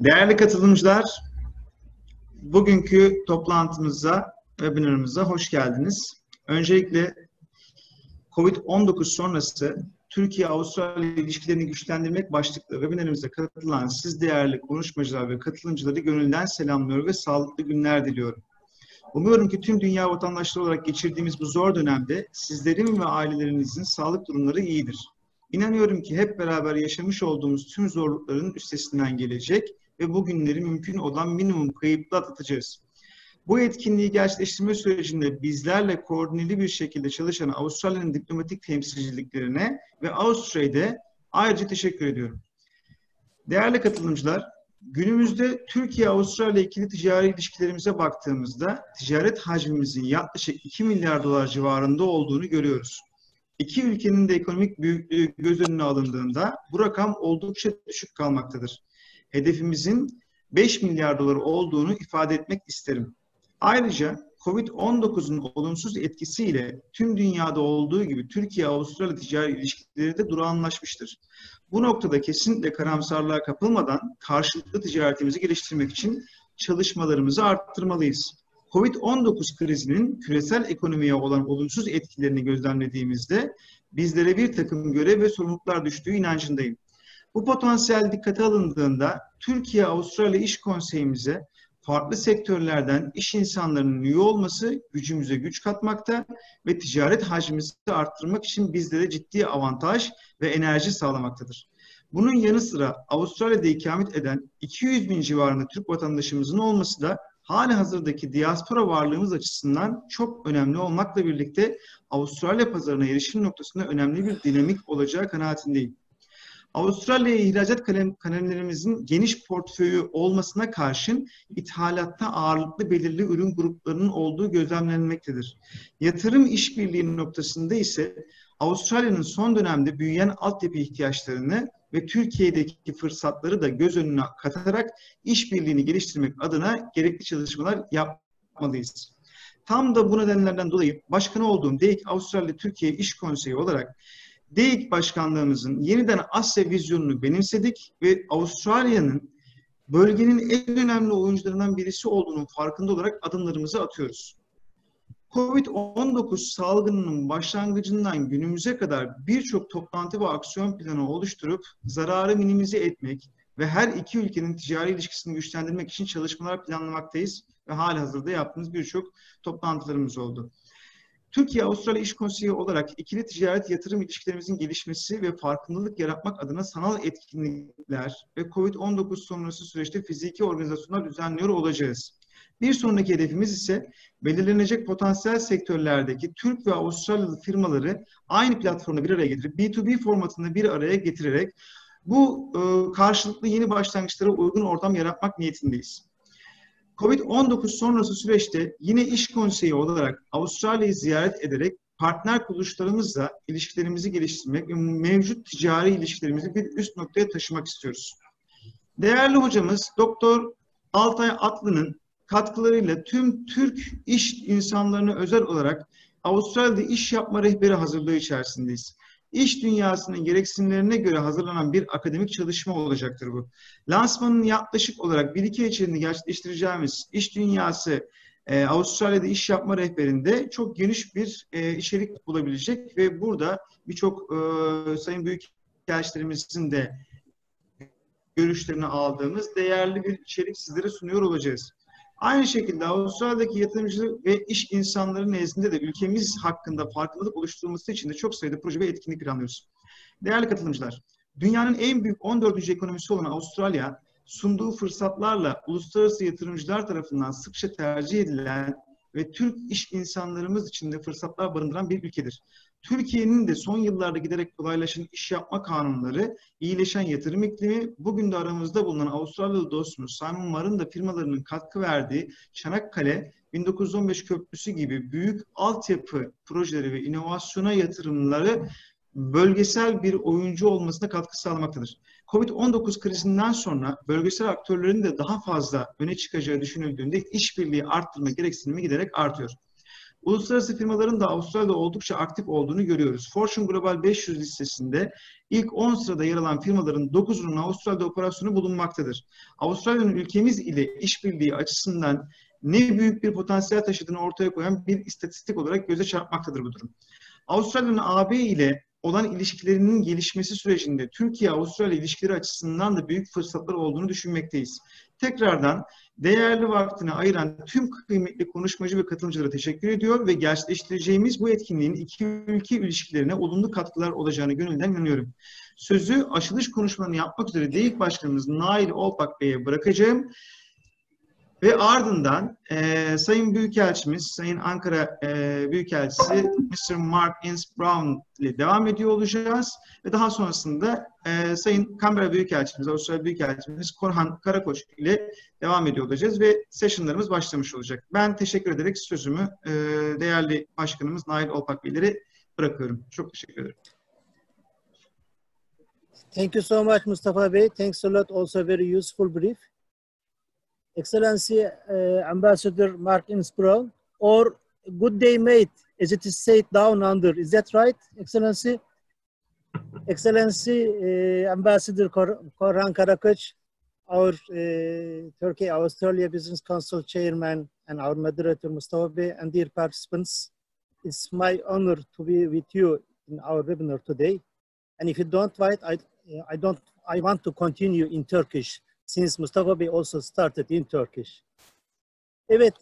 Değerli katılımcılar, bugünkü toplantımıza, webinarımıza hoş geldiniz. Öncelikle Covid-19 sonrası Türkiye-Avustralya ilişkilerini güçlendirmek başlıklı webinarımıza katılan siz değerli konuşmacılar ve katılımcıları gönülden selamlıyor ve sağlıklı günler diliyorum. Umuyorum ki tüm dünya vatandaşları olarak geçirdiğimiz bu zor dönemde sizlerin ve ailelerinizin sağlık durumları iyidir. İnanıyorum ki hep beraber yaşamış olduğumuz tüm zorlukların üstesinden gelecek ve bu günleri mümkün olan minimum kayıpla atlatacağız. Bu etkinliği gerçekleştirme sürecinde bizlerle koordineli bir şekilde çalışan Avustralya'nın diplomatik temsilciliklerine ve Avustralya'da ayrıca teşekkür ediyorum. Değerli katılımcılar, günümüzde Türkiye-Avustralya ikili ticari ilişkilerimize baktığımızda ticaret hacmimizin yaklaşık 2 milyar dolar civarında olduğunu görüyoruz. İki ülkenin de ekonomik büyüklüğü göz önüne alındığında bu rakam oldukça düşük kalmaktadır. Hedefimizin 5 milyar dolar olduğunu ifade etmek isterim. Ayrıca Covid-19'un olumsuz etkisiyle tüm dünyada olduğu gibi Türkiye-Avustralya ticari ilişkileri de durağanlaşmıştır. Bu noktada kesinlikle karamsarlığa kapılmadan karşılıklı ticaretimizi geliştirmek için çalışmalarımızı arttırmalıyız. Covid-19 krizinin küresel ekonomiye olan olumsuz etkilerini gözlemlediğimizde bizlere bir takım görev ve sorumluluklar düştüğü inancındayım. Bu potansiyel dikkate alındığında Türkiye-Avustralya İş Konseyimize farklı sektörlerden iş insanlarının üye olması gücümüze güç katmakta ve ticaret hacmimizi arttırmak için bizlere ciddi avantaj ve enerji sağlamaktadır. Bunun yanı sıra Avustralya'da ikamet eden 200 bin civarında Türk vatandaşımızın olması da halihazırdaki diaspora varlığımız açısından çok önemli olmakla birlikte Avustralya pazarına erişim noktasında önemli bir dinamik olacağı kanaatindeyim. Avustralya'ya ihracat kalemlerimizin geniş portföyü olmasına karşın ithalatta ağırlıklı belirli ürün gruplarının olduğu gözlemlenmektedir. Yatırım işbirliği noktasında ise Avustralya'nın son dönemde büyüyen altyapı ihtiyaçlarını ve Türkiye'deki fırsatları da göz önüne katarak işbirliğini geliştirmek adına gerekli çalışmalar yapmalıyız. Tam da bu nedenlerden dolayı başkan olduğum DEİK Avustralya Türkiye İş Konseyi olarak DEİK Başkanlığımızın yeniden Asya vizyonunu benimsedik ve Avustralya'nın bölgenin en önemli oyuncularından birisi olduğunun farkında olarak adımlarımızı atıyoruz. Covid-19 salgınının başlangıcından günümüze kadar birçok toplantı ve aksiyon planı oluşturup zararı minimize etmek ve her iki ülkenin ticari ilişkisini güçlendirmek için çalışmalar planlamaktayız ve halihazırda yaptığımız birçok toplantılarımız oldu. Türkiye-Avustralya İş Konseyi olarak ikili ticaret yatırım ilişkilerimizin gelişmesi ve farkındalık yaratmak adına sanal etkinlikler ve Covid-19 sonrası süreçte fiziki organizasyonlar düzenliyor olacağız. Bir sonraki hedefimiz ise belirlenecek potansiyel sektörlerdeki Türk ve Avustralyalı firmaları aynı platformda bir araya getirip B2B formatında bir araya getirerek bu karşılıklı yeni başlangıçlara uygun ortam yaratmak niyetindeyiz. Covid-19 sonrası süreçte yine iş konseyi olarak Avustralya'yı ziyaret ederek partner kuruluşlarımızla ilişkilerimizi geliştirmek ve mevcut ticari ilişkilerimizi bir üst noktaya taşımak istiyoruz. Değerli hocamız Doktor Altay Atlı'nın katkılarıyla tüm Türk iş insanlarına özel olarak Avustralya'da iş yapma rehberi hazırlığı içerisindeyiz. İş dünyasının gereksinimlerine göre hazırlanan bir akademik çalışma olacaktır bu. Lansmanın yaklaşık olarak 1-2 ay içerisinde gerçekleştireceğimiz iş dünyası Avustralya'da iş yapma rehberinde çok geniş bir içerik bulabilecek ve burada birçok sayın büyükelçilerimizin de görüşlerini aldığımız değerli bir içerik sizlere sunuyor olacağız. Aynı şekilde Avustralya'daki yatırımcı ve iş insanları nezdinde de ülkemiz hakkında farkındalık oluşturulması için de çok sayıda proje ve etkinlik planlıyoruz. Değerli katılımcılar, dünyanın en büyük 14. ekonomisi olan Avustralya, sunduğu fırsatlarla uluslararası yatırımcılar tarafından sıkça tercih edilen ve Türk iş insanlarımız için de fırsatlar barındıran bir ülkedir. Türkiye'nin de son yıllarda giderek kolaylaşan iş yapma kanunları, iyileşen yatırım iklimi, bugün de aramızda bulunan Avustralyalı dostumuz Simon Marr'ın da firmalarının katkı verdiği Çanakkale 1915 Köprüsü gibi büyük altyapı projeleri ve inovasyona yatırımları bölgesel bir oyuncu olmasına katkı sağlamaktadır. Covid-19 krizinden sonra bölgesel aktörlerin de daha fazla öne çıkacağı düşünüldüğünde işbirliği arttırma gereksinimi giderek artıyor. Uluslararası firmaların da Avustralya'da oldukça aktif olduğunu görüyoruz. Fortune Global 500 listesinde ilk 10 sırada yer alan firmaların 9'unun Avustralya'da operasyonu bulunmaktadır. Avustralya'nın ülkemiz ile işbirliği açısından ne büyük bir potansiyel taşıdığını ortaya koyan bir istatistik olarak göze çarpmaktadır bu durum. Avustralya'nın AB ile olan ilişkilerinin gelişmesi sürecinde Türkiye-Avustralya ilişkileri açısından da büyük fırsatlar olduğunu düşünmekteyiz. Tekrardan değerli vaktini ayıran tüm kıymetli konuşmacı ve katılımcılara teşekkür ediyor ve gerçekleştireceğimiz bu etkinliğin iki ülke ilişkilerine olumlu katkılar olacağını gönülden inanıyorum. Sözü açılış konuşmalarını yapmak üzere DEİK Başkanımız Nail Olpak Bey'e bırakacağım. Ve ardından Sayın Büyükelçimiz, Sayın Ankara Büyükelçisi Mr. Mark Ince-Brown ile devam ediyor olacağız. Ve daha sonrasında Sayın Canberra Büyükelçimiz, Avustralya Büyükelçimiz Korhan Karakoç ile devam ediyor olacağız ve sessionlarımız başlamış olacak. Ben teşekkür ederek sözümü değerli başkanımız Nail Olpak Bey'lere bırakıyorum. Çok teşekkür ederim. Thank you so much, Mustafa Bey. Thanks a lot. Also very useful brief. Excellency Ambassador Mark Ince-Brown, or good day mate, as it is said down under. Is that right, Excellency? Excellency Ambassador Korhan Karakoç, our Turkey-Australia Business Council Chairman, and our moderator Mustafa Bey, and dear participants, it's my honor to be with you in our webinar today. And if you don't mind, I want to continue in Turkish, since Mustafa Bey also started in Turkish. Evet,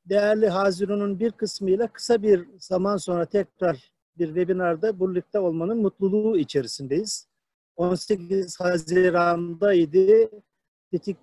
değerli Haziran'ın bir kısmıyla kısa bir zaman sonra tekrar bir webinarda birlikte olmanın mutluluğu içerisindeyiz. 18 Haziran'daydı. DEİK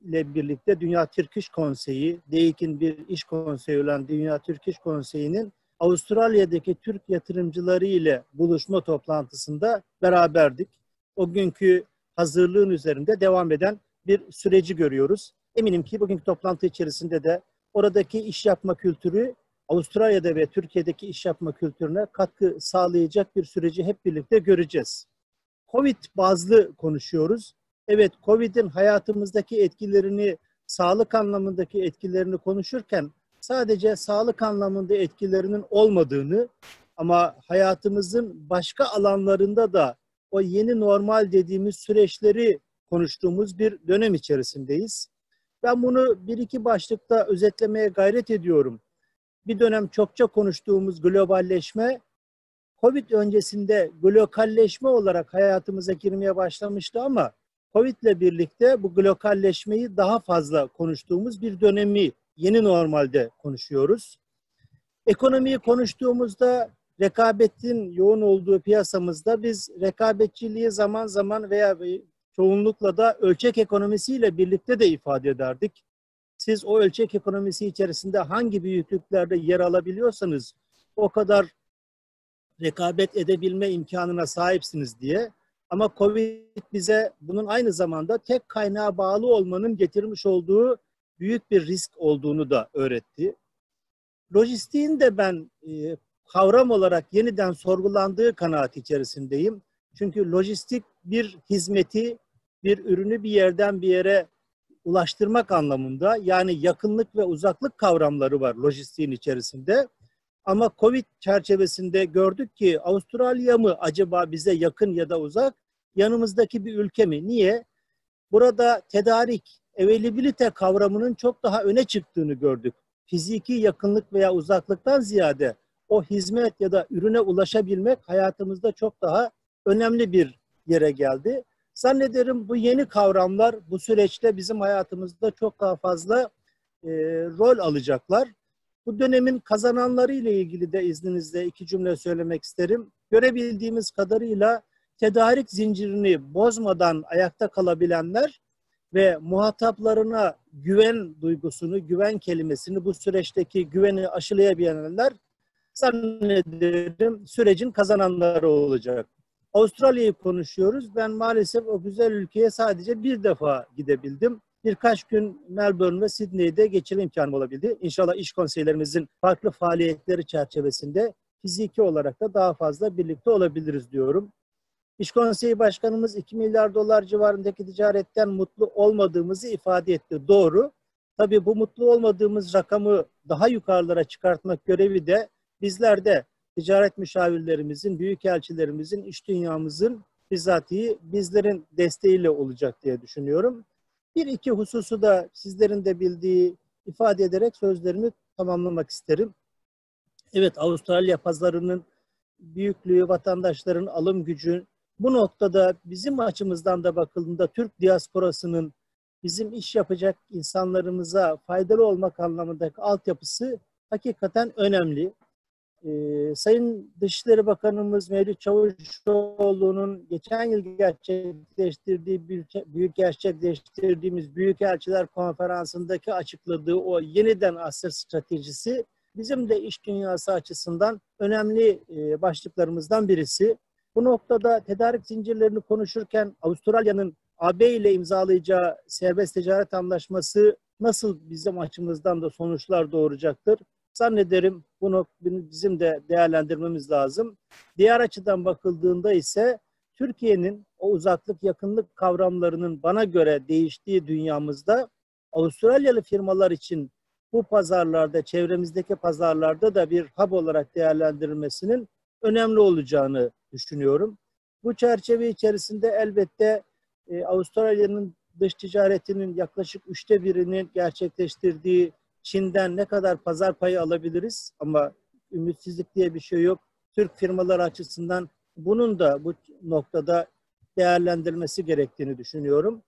ile birlikte Dünya Turkish Konseyi, DEİK'in bir iş konseyi olan Dünya Turkish Konseyi'nin Avustralya'daki Türk yatırımcıları ile buluşma toplantısında beraberdik. O günkü hazırlığın üzerinde devam eden bir süreci görüyoruz. Eminim ki bugünkü toplantı içerisinde de oradaki iş yapma kültürü, Avustralya'da ve Türkiye'deki iş yapma kültürüne katkı sağlayacak bir süreci hep birlikte göreceğiz. Covid bazlı konuşuyoruz. Evet, Covid'in hayatımızdaki etkilerini, sağlık anlamındaki etkilerini konuşurken sadece sağlık anlamında etkilerinin olmadığını ama hayatımızın başka alanlarında da o yeni normal dediğimiz süreçleri konuştuğumuz bir dönem içerisindeyiz. Ben bunu bir iki başlıkta özetlemeye gayret ediyorum. Bir dönem çokça konuştuğumuz globalleşme, Covid öncesinde glokalleşme olarak hayatımıza girmeye başlamıştı ama Covid ile birlikte bu glokalleşmeyi daha fazla konuştuğumuz bir dönemi yeni normalde konuşuyoruz. Ekonomiyi konuştuğumuzda rekabetin yoğun olduğu piyasamızda biz rekabetçiliği zaman zaman veya çoğunlukla da ölçek ekonomisiyle birlikte de ifade ederdik. Siz o ölçek ekonomisi içerisinde hangi büyüklüklerde yer alabiliyorsanız o kadar rekabet edebilme imkanına sahipsiniz diye. Ama Covid bize bunun aynı zamanda tek kaynağa bağlı olmanın getirmiş olduğu büyük bir risk olduğunu da öğretti. Lojistiğin de ben kavram olarak yeniden sorgulandığı kanaat içerisindeyim. Çünkü lojistik bir hizmeti, bir ürünü bir yerden bir yere ulaştırmak anlamında, yani yakınlık ve uzaklık kavramları var lojistiğin içerisinde. Ama Covid çerçevesinde gördük ki Avustralya mı acaba bize yakın ya da uzak, yanımızdaki bir ülke mi? Niye? Burada tedarik, availability kavramının çok daha öne çıktığını gördük. Fiziki yakınlık veya uzaklıktan ziyade o hizmet ya da ürüne ulaşabilmek hayatımızda çok daha önemli bir yere geldi. Zannederim bu yeni kavramlar bu süreçte bizim hayatımızda çok daha fazla rol alacaklar. Bu dönemin kazananları ile ilgili de izninizle iki cümle söylemek isterim. Görebildiğimiz kadarıyla tedarik zincirini bozmadan ayakta kalabilenler ve muhataplarına güven duygusunu, güven kelimesini, bu süreçteki güveni aşılayabilenler zannederim sürecin kazananları olacak. Avustralya'yı konuşuyoruz. Ben maalesef o güzel ülkeye sadece bir defa gidebildim. Birkaç gün Melbourne ve Sydney'de geçirme imkanım olabildi. İnşallah iş konseylerimizin farklı faaliyetleri çerçevesinde fiziki olarak da daha fazla birlikte olabiliriz diyorum. İş Konseyi Başkanımız 2 milyar dolar civarındaki ticaretten mutlu olmadığımızı ifade etti. Doğru. Tabii bu mutlu olmadığımız rakamı daha yukarılara çıkartmak görevi de bizlerde, ticaret müşavirlerimizin, büyükelçilerimizin, iş dünyamızın bizatihi bizlerin desteğiyle olacak diye düşünüyorum. Bir iki hususu da sizlerin de bildiği ifade ederek sözlerimi tamamlamak isterim. Evet, Avustralya pazarının büyüklüğü, vatandaşların alım gücü, bu noktada bizim açımızdan da bakıldığında Türk diasporasının bizim iş yapacak insanlarımıza faydalı olmak anlamındaki altyapısı hakikaten önemli. Sayın Dışişleri Bakanımız Mevlüt Çavuşoğlu'nun geçen yıl gerçekleştirdiğimiz Büyükelçiler Konferansı'ndaki açıkladığı o yeniden asır stratejisi bizim de iş dünyası açısından önemli başlıklarımızdan birisi. Bu noktada tedarik zincirlerini konuşurken Avustralya'nın AB ile imzalayacağı serbest ticaret anlaşması nasıl bizim açımızdan da sonuçlar doğuracaktır? Zannederim bunu bizim de değerlendirmemiz lazım. Diğer açıdan bakıldığında ise Türkiye'nin o uzaklık yakınlık kavramlarının bana göre değiştiği dünyamızda Avustralyalı firmalar için bu pazarlarda, çevremizdeki pazarlarda da bir hub olarak değerlendirilmesinin önemli olacağını düşünüyorum. Bu çerçeve içerisinde elbette Avustralya'nın dış ticaretinin yaklaşık 1/3'ini gerçekleştirdiği Çin'den ne kadar pazar payı alabiliriz? Ama ümitsizlik diye bir şey yok. Türk firmaları açısından bunun da bu noktada değerlendirilmesi gerektiğini düşünüyorum.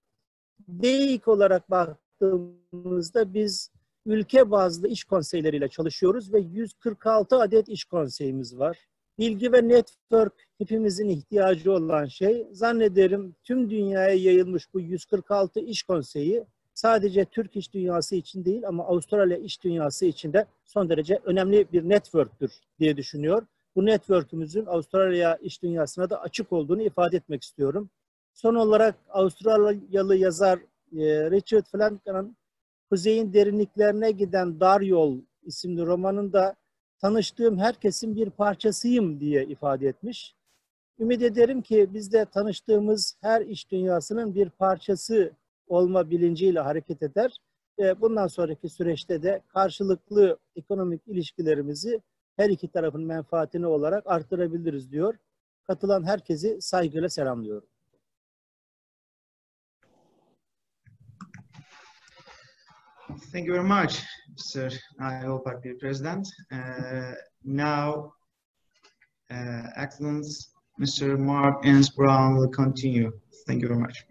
DEİK olarak baktığımızda biz ülke bazlı iş konseyleriyle çalışıyoruz ve 146 adet iş konseyimiz var. Bilgi ve network hepimizin ihtiyacı olan şey. Zannederim tüm dünyaya yayılmış bu 146 iş konseyi sadece Türk iş dünyası için değil ama Avustralya iş dünyası için de son derece önemli bir network'tür diye düşünüyor. Bu network'ümüzün Avustralya iş dünyasına da açık olduğunu ifade etmek istiyorum. Son olarak Avustralyalı yazar Richard Flanagan'ın Kuzeyin Derinliklerine Giden Dar Yol isimli romanında tanıştığım herkesin bir parçasıyım diye ifade etmiş. Ümit ederim ki biz de tanıştığımız her iş dünyasının bir parçası olma bilinciyle hareket eder ve bundan sonraki süreçte de karşılıklı ekonomik ilişkilerimizi her iki tarafın menfaatine olarak artırabiliriz diyor. Katılan herkesi saygıyla selamlıyorum. Thank you very much, Mr. National Party President. Now, Excellence, Mr. Mark Ernst Brown will continue. Thank you very much.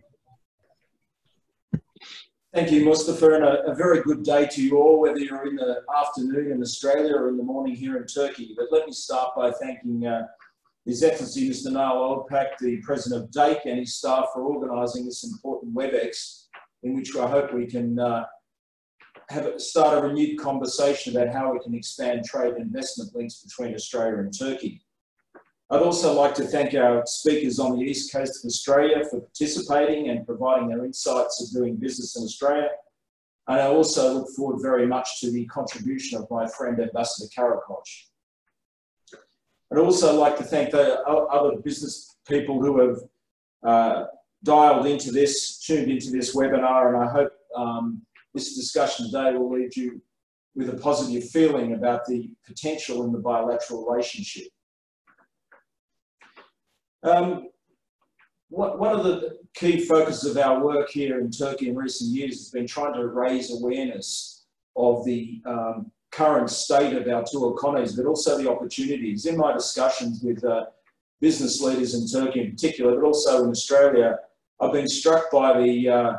Thank you, Mustafa, and a very good day to you all, whether you're in the afternoon in Australia or in the morning here in Turkey. But let me start by thanking His Excellency Mr. Noel Olpak, the President of DEİK, and his staff for organising this important WebEx, in which I hope we can start a renewed conversation about how we can expand trade and investment links between Australia and Turkey. I'd also like to thank our speakers on the East Coast of Australia for participating and providing their insights of doing business in Australia. And I also look forward very much to the contribution of my friend Ambassador Karakoc. I'd also like to thank the other business people who have dialed into this, tuned into this webinar, and I hope this discussion today will leave you with a positive feeling about the potential in the bilateral relationship. One of the key focuses of our work here in Turkey in recent years has been trying to raise awareness of the current state of our two economies, but also the opportunities. In my discussions with business leaders in Turkey in particular, but also in Australia, I've been struck by the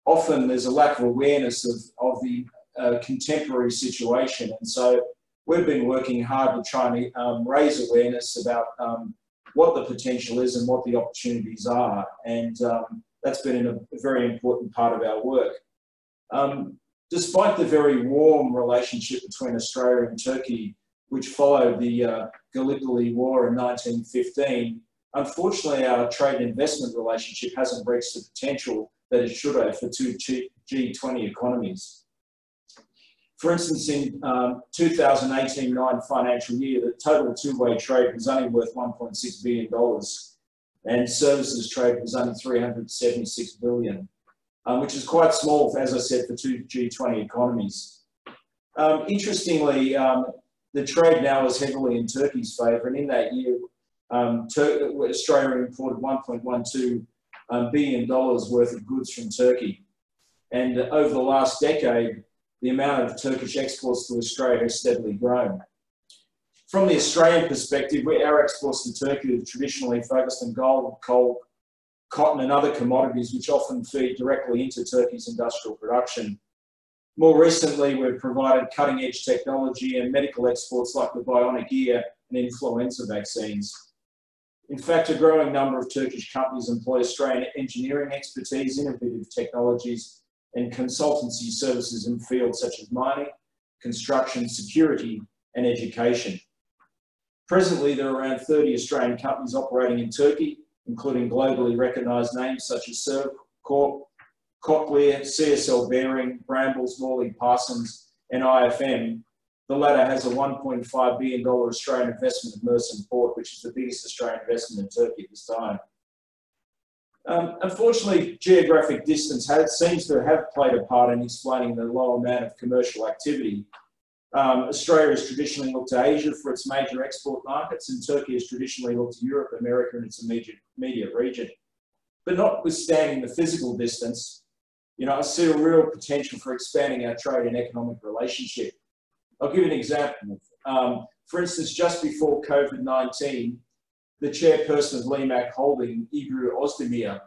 often there's a lack of awareness of the contemporary situation. And so we've been working hard to try and raise awareness about what the potential is and what the opportunities are. And that's been a very important part of our work. Despite the very warm relationship between Australia and Turkey, which followed the Gallipoli War in 1915, unfortunately our trade and investment relationship hasn't reached the potential that it should have for two G20 economies. For instance, in 2018-19 financial year, the total two-way trade was only worth $1.6 billion and services trade was only $376 billion. which is quite small, as I said, for two G20 economies. Interestingly, the trade now is heavily in Turkey's favour, and in that year, Australia imported $1.12 billion worth of goods from Turkey. And over the last decade, the amount of Turkish exports to Australia has steadily grown. From the Australian perspective, our exports to Turkey have traditionally focused on gold, coal, cotton and other commodities which often feed directly into Turkey's industrial production. More recently, we've provided cutting-edge technology and medical exports like the bionic ear and influenza vaccines. In fact, a growing number of Turkish companies employ Australian engineering expertise, innovative technologies and consultancy services in fields such as mining, construction, security and education. Presently, there are around 30 Australian companies operating in Turkey, including globally recognised names such as Servcorp, Cochlear, CSL Bearing, Brambles, Morley Parsons and IFM. The latter has a $1.5 billion Australian investment in Mersin Port, which is the biggest Australian investment in Turkey at this time. Unfortunately, geographic distance seems to have played a part in explaining the low amount of commercial activity. Australia has traditionally looked to Asia for its major export markets, and Turkey has traditionally looked to Europe, America and its immediate region. But notwithstanding the physical distance, I see a real potential for expanding our trade and economic relationship. I'll give you an example. For instance, just before Covid-19, the chairperson of LEMAC Holding, Ebru Ozdemir,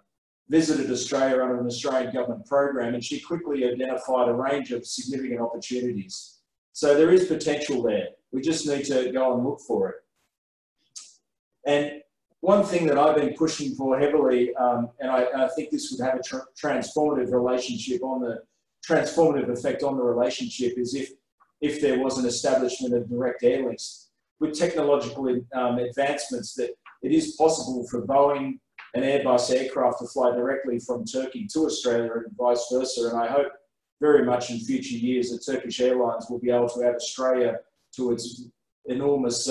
visited Australia under an Australian government program, and she quickly identified a range of significant opportunities. So there is potential there. We just need to go and look for it. And one thing that I've been pushing for heavily, and I think this would have a transformative effect on the relationship, is if there was an establishment of direct air links. With technological advancements, that it is possible for Boeing and Airbus aircraft to fly directly from Turkey to Australia and vice versa. And I hope very much in future years that Turkish Airlines will be able to add Australia to its enormous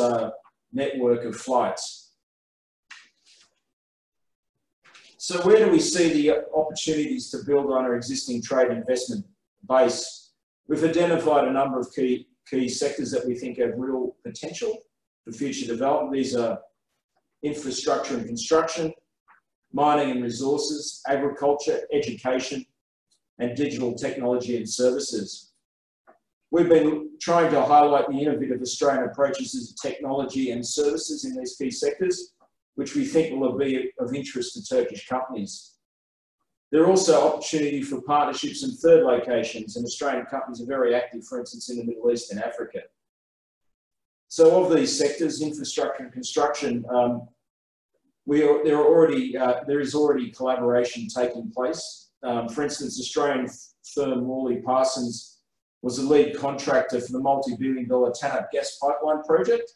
network of flights. So where do we see the opportunities to build on our existing trade investment base? We've identified a number of key sectors that we think have real potential for future development. These are infrastructure and construction, mining and resources, agriculture, education, and digital technology and services. We've been trying to highlight the innovative Australian approaches to technology and services in these key sectors, which we think will be of interest to Turkish companies. There are also opportunities for partnerships in third locations, and Australian companies are very active, for instance, in the Middle East and Africa. So of these sectors, infrastructure and construction, there is already collaboration taking place. For instance, Australian firm Morley Parsons was the lead contractor for the multi-billion-dollar TANAP gas pipeline project.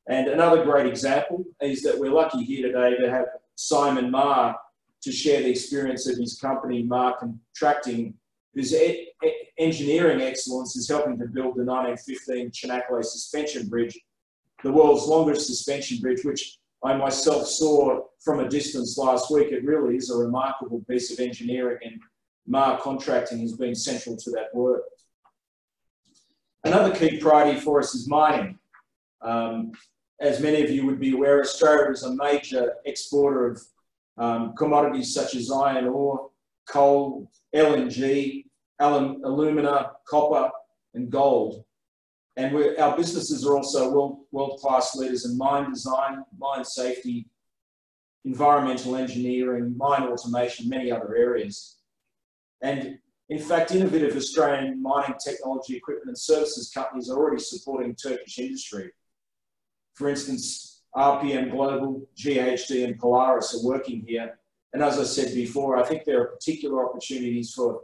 And another great example is that we're lucky here today to have Simon Marr to share the experience of his company, Marr Contracting, whose engineering excellence is helping to build the 1915 Chanaklay Suspension Bridge, the world's longest suspension bridge, which I myself saw from a distance last week. It really is a remarkable piece of engineering, and Marr Contracting has been central to that work. Another key priority for us is mining. As many of you would be aware, Australia is a major exporter of commodities such as iron ore, coal, LNG, alumina, copper, and gold. And our businesses are also world-class leaders in mine design, mine safety, environmental engineering, mine automation, many other areas. And in fact, innovative Australian mining technology, equipment and services companies are already supporting Turkish industry. For instance, RPM Global, GHD and Polaris are working here. And as I said before, I think there are particular opportunities for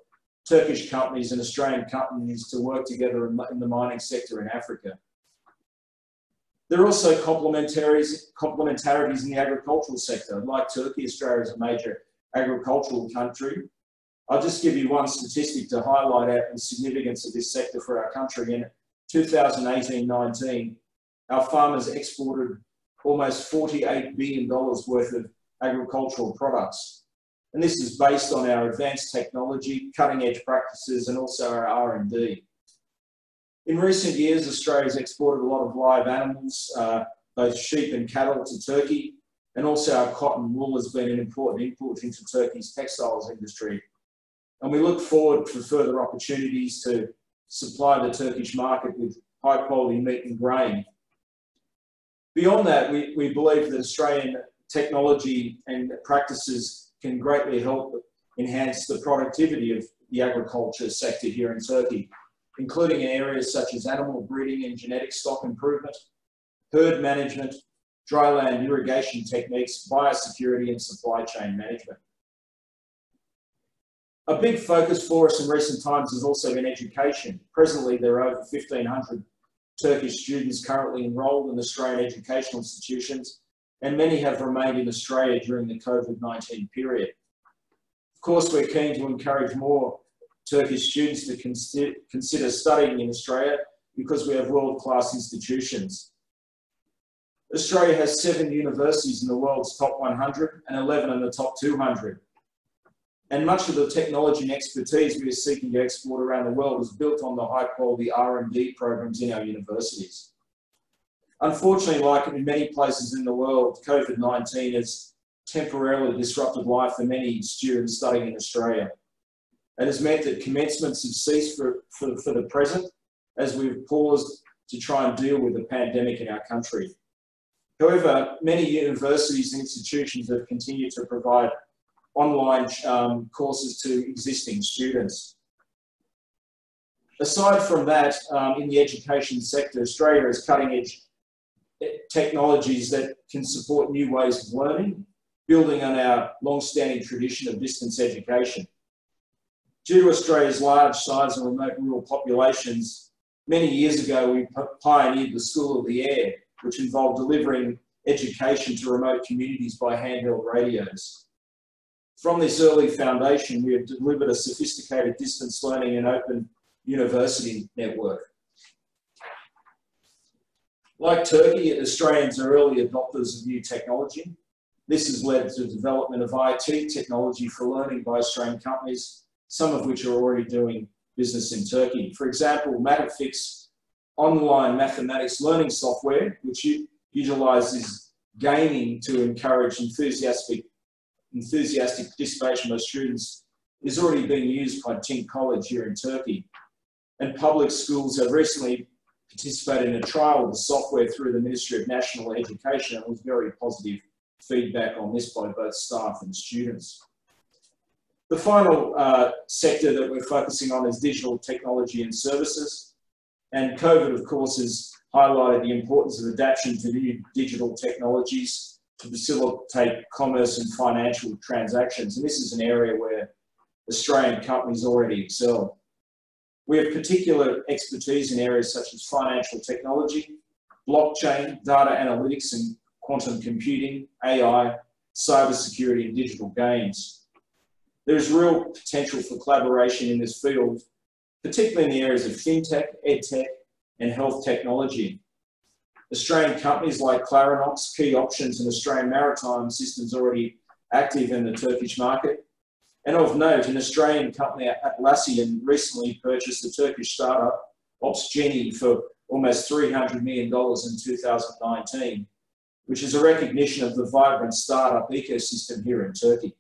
Turkish companies and Australian companies to work together in the mining sector in Africa. There are also complementarities in the agricultural sector. Like Turkey, Australia is a major agricultural country. I'll just give you one statistic to highlight the significance of this sector for our country. In 2018-19, our farmers exported almost $48 billion worth of agricultural products. And this is based on our advanced technology, cutting-edge practices, and also our R&D. In recent years, Australia has exported a lot of live animals, both sheep and cattle, to Turkey, and also our cotton and wool has been an important input into Turkey's textiles industry. And we look forward to further opportunities to supply the Turkish market with high-quality meat and grain. Beyond that, we believe that Australian technology and practices can greatly help enhance the productivity of the agriculture sector here in Turkey, including in areas such as animal breeding and genetic stock improvement, herd management, dryland irrigation techniques, biosecurity, and supply chain management. A big focus for us in recent times has also been education. Presently, there are over 1,500 Turkish students currently enrolled in Australian educational institutions, and many have remained in Australia during the Covid-19 period. Of course, we're keen to encourage more Turkish students to consider studying in Australia because we have world-class institutions. Australia has 7 universities in the world's top 100 and 11 in the top 200. And much of the technology and expertise we are seeking to export around the world is built on the high-quality R&D programs in our universities. Unfortunately, like in many places in the world, COVID-19 has temporarily disrupted life for many students studying in Australia. It has meant that commencements have ceased for the present as we've paused to try and deal with the pandemic in our country. However, many universities and institutions have continued to provide online courses to existing students. Aside from that, in the education sector, Australia has cutting-edge technologies that can support new ways of learning, building on our long-standing tradition of distance education. Due to Australia's large size and remote rural populations, many years ago we pioneered the School of the Air, which involved delivering education to remote communities by handheld radios. From this early foundation, we have delivered a sophisticated distance learning and open university network. Like Turkey, Australians are early adopters of new technology. This has led to the development of IT technology for learning by Australian companies, some of which are already doing business in Turkey. For example, Matterfix online mathematics learning software, which utilises gaming to encourage enthusiastic participation by students, is already being used by Tink College here in Turkey. And public schools have recently participated in a trial of the software through the Ministry of National Education, and it was very positive feedback on this by both staff and students. The final sector that we're focusing on is digital technology and services. And COVID, of course, has highlighted the importance of adaptation to new digital technologies to facilitate commerce and financial transactions. And this is an area where Australian companies already excel. We have particular expertise in areas such as financial technology, blockchain, data analytics and quantum computing, AI, cybersecurity and digital games. There is real potential for collaboration in this field, particularly in the areas of fintech, edtech and health technology. Australian companies like Clarinox, Key Options and Australian Maritime Systems are already active in the Turkish market. And of note, an Australian company, Atlassian, recently purchased a Turkish startup, Opsgeni, for almost $300 million in 2019, which is a recognition of the vibrant startup ecosystem here in Turkey.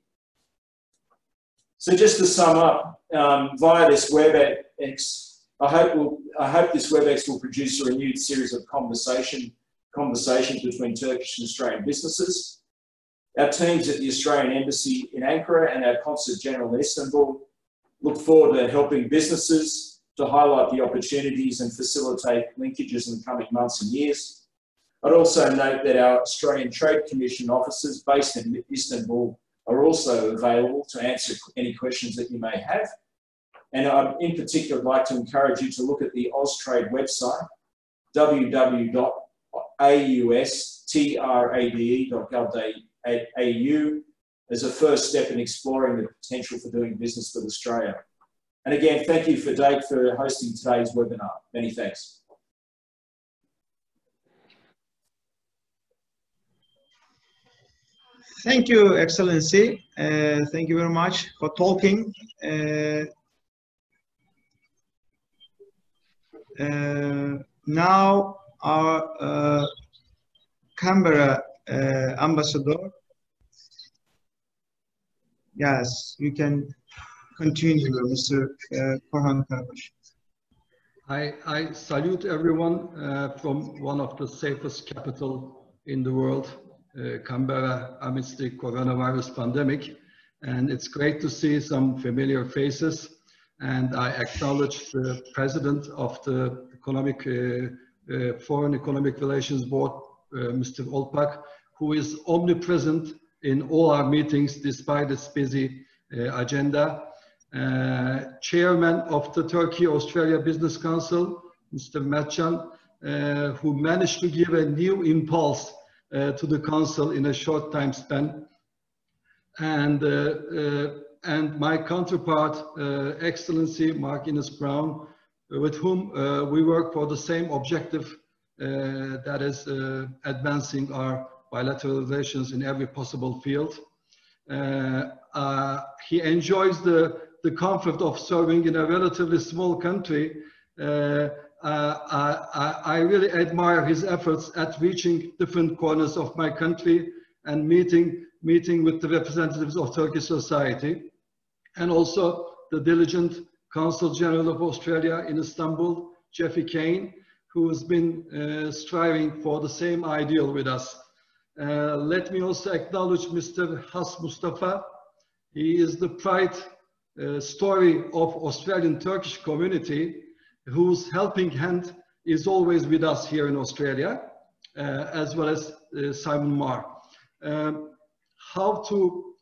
So just to sum up, via this WebEx, I hope this WebEx will produce a renewed series of conversations between Turkish and Australian businesses. Our teams at the Australian Embassy in Ankara and our Consulate General in Istanbul look forward to helping businesses to highlight the opportunities and facilitate linkages in the coming months and years. I'd also note that our Australian Trade Commission offices based in Istanbul are also available to answer any questions that you may have. And in particular, I'd like to encourage you to look at the Austrade website, www.austrade.gov.au, as a first step in exploring the potential for doing business with Australia. And again, thank you for DEİK for hosting today's webinar. Many thanks. Thank you, Excellency. Thank you very much for talking. Now our Canberra ambassador. Yes, you can continue, Mr. Korhan Karabaş. I salute everyone from one of the safest capital in the world, Canberra, amidst the coronavirus pandemic. And it's great to see some familiar faces. And I acknowledge the president of the Foreign Economic Relations Board, Mr. Olpak, who is omnipresent in all our meetings despite its busy agenda. Chairman of the Turkey-Australia Business Council, Mr. Mertcan, who managed to give a new impulse to the council in a short time span. And my counterpart, Excellency Mark Innes-Brown, with whom we work for the same objective, that is advancing our bilateral relations in every possible field. He enjoys the comfort of serving in a relatively small country. I really admire his efforts at reaching different corners of my country and meeting with the representatives of Turkish society, and also the diligent Consul General of Australia in Istanbul, Jeffrey Kane, who has been striving for the same ideal with us. Let me also acknowledge Mr. Has Mustafa. He is the pride story of Australian Turkish community, whose helping hand is always with us here in Australia, as well as Simon Marr. How to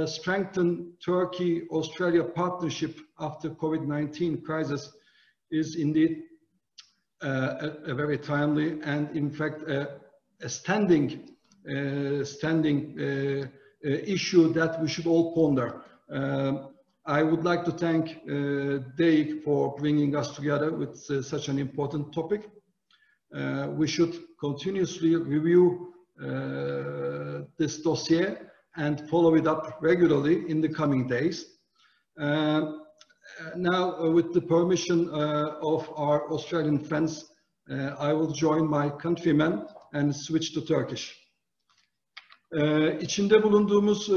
strengthen Turkey-Australia partnership after COVID-19 crisis is indeed a very timely and, in fact, a standing issue that we should all ponder. I would like to thank DEİK for bringing us together with such an important topic. We should continuously review this dossier and follow it up regularly in the coming days. Now, with the permission of our Australian friends, I will join my countrymen and switch to Turkish. İçinde bulunduğumuz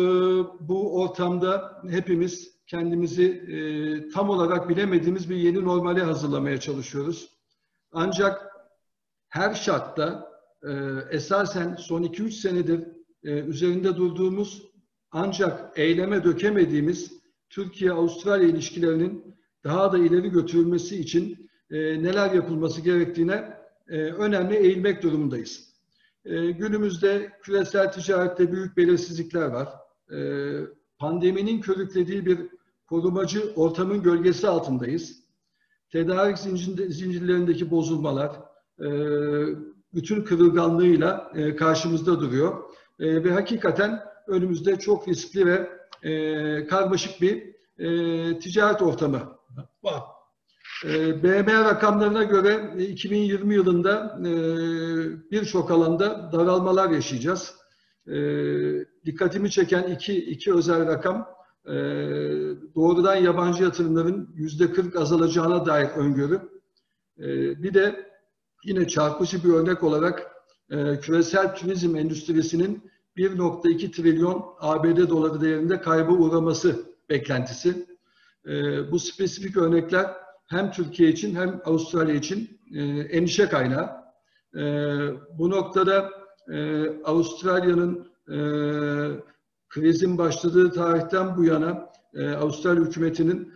bu ortamda hepimiz kendimizi tam olarak bilemediğimiz bir yeni normale hazırlamaya çalışıyoruz. Ancak her şartta esasen son 2-3 senedir üzerinde durduğumuz ancak eyleme dökemediğimiz Türkiye-Avustralya ilişkilerinin daha da ileri götürülmesi için neler yapılması gerektiğine önemli eğilmek durumundayız. Günümüzde küresel ticarette büyük belirsizlikler var. Pandeminin körüklediği bir korumacı ortamın gölgesi altındayız. Tedarik zincirlerindeki bozulmalar bütün kırılganlığıyla karşımızda duruyor. Ve hakikaten önümüzde çok riskli ve karmaşık bir ticaret ortamı var. BM rakamlarına göre 2020 yılında birçok alanda daralmalar yaşayacağız. Dikkatimi çeken iki özel rakam, doğrudan yabancı yatırımların %40 azalacağına dair öngörü. Bir de yine çarpıcı bir örnek olarak küresel turizm endüstrisinin 1,2 trilyon ABD doları değerinde kayba uğraması beklentisi. Bu spesifik örnekler hem Türkiye için hem Avustralya için endişe kaynağı. Bu noktada Avustralya'nın krizin başladığı tarihten bu yana Avustralya hükümetinin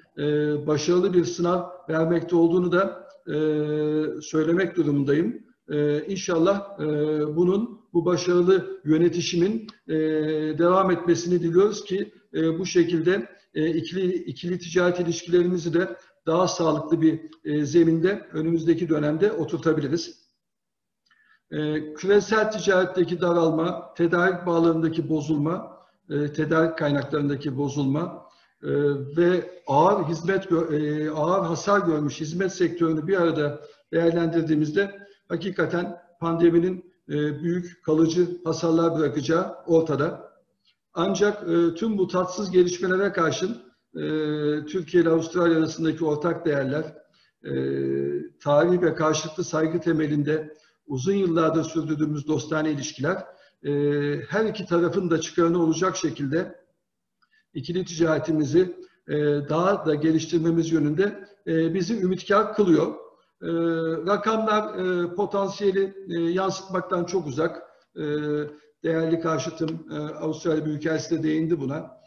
başarılı bir sınav vermekte olduğunu da söylemek durumundayım. İnşallah bu başarılı yönetişimin devam etmesini diliyoruz ki bu şekilde ikili ticaret ilişkilerimizi de daha sağlıklı bir zeminde önümüzdeki dönemde oturtabiliriz. Küresel ticaretteki daralma, tedarik bağlarındaki bozulma, tedarik kaynaklarındaki bozulma ve ağır hasar görmüş hizmet sektörünü bir arada değerlendirdiğimizde hakikaten pandeminin büyük kalıcı hasarlar bırakacağı ortada. Ancak tüm bu tatsız gelişmelere karşın Türkiye ile Avustralya arasındaki ortak değerler, tarihi ve karşılıklı saygı temelinde uzun yıllardır sürdürdüğümüz dostane ilişkiler, her iki tarafın da çıkarını olacak şekilde ikili ticaretimizi daha da geliştirmemiz yönünde bizi ümitkar kılıyor. Rakamlar potansiyeli yansıtmaktan çok uzak. Değerli karşıtım Avustralya Büyükelçisi de değindi buna.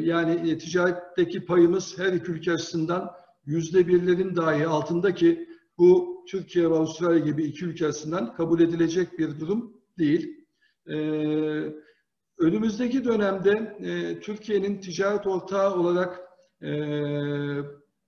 Yani ticaretteki payımız her iki ülke açısından %1'lerin dahi altındaki bu Türkiye ve Avustralya gibi iki ülke açısından kabul edilecek bir durum değil. Önümüzdeki dönemde Türkiye'nin ticaret ortağı olarak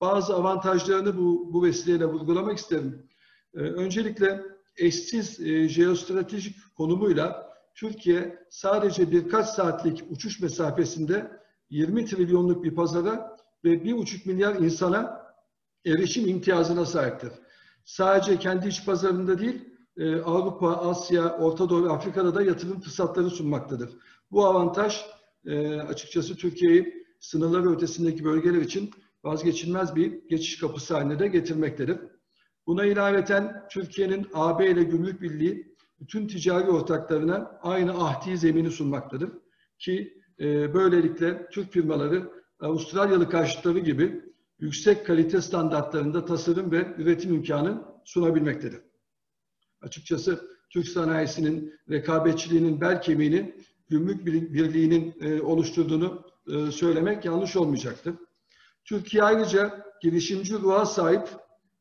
bazı avantajlarını bu vesileyle vurgulamak isterim. Öncelikle eşsiz jeostratejik konumuyla Türkiye sadece birkaç saatlik uçuş mesafesinde 20 trilyonluk bir pazara ve 1,5 milyar insana erişim imtiyazına sahiptir. Sadece kendi iç pazarında değil, Avrupa, Asya, Orta Doğu ve Afrika'da da yatırım fırsatları sunmaktadır. Bu avantaj açıkçası Türkiye'yi sınırları ötesindeki bölgeler için vazgeçilmez bir geçiş kapısı haline de getirmektedir. Buna ilaveten Türkiye'nin AB ile Gümrük Birliği bütün ticari ortaklarına aynı ahdi zemini sunmaktadır. Ki böylelikle Türk firmaları Avustralyalı karşıtları gibi yüksek kalite standartlarında tasarım ve üretim imkanı sunabilmektedir. Açıkçası Türk sanayisinin rekabetçiliğinin bel kemiğini Gümrük Birliği'nin oluşturduğunu söylemek yanlış olmayacaktır. Türkiye ayrıca girişimci ruha sahip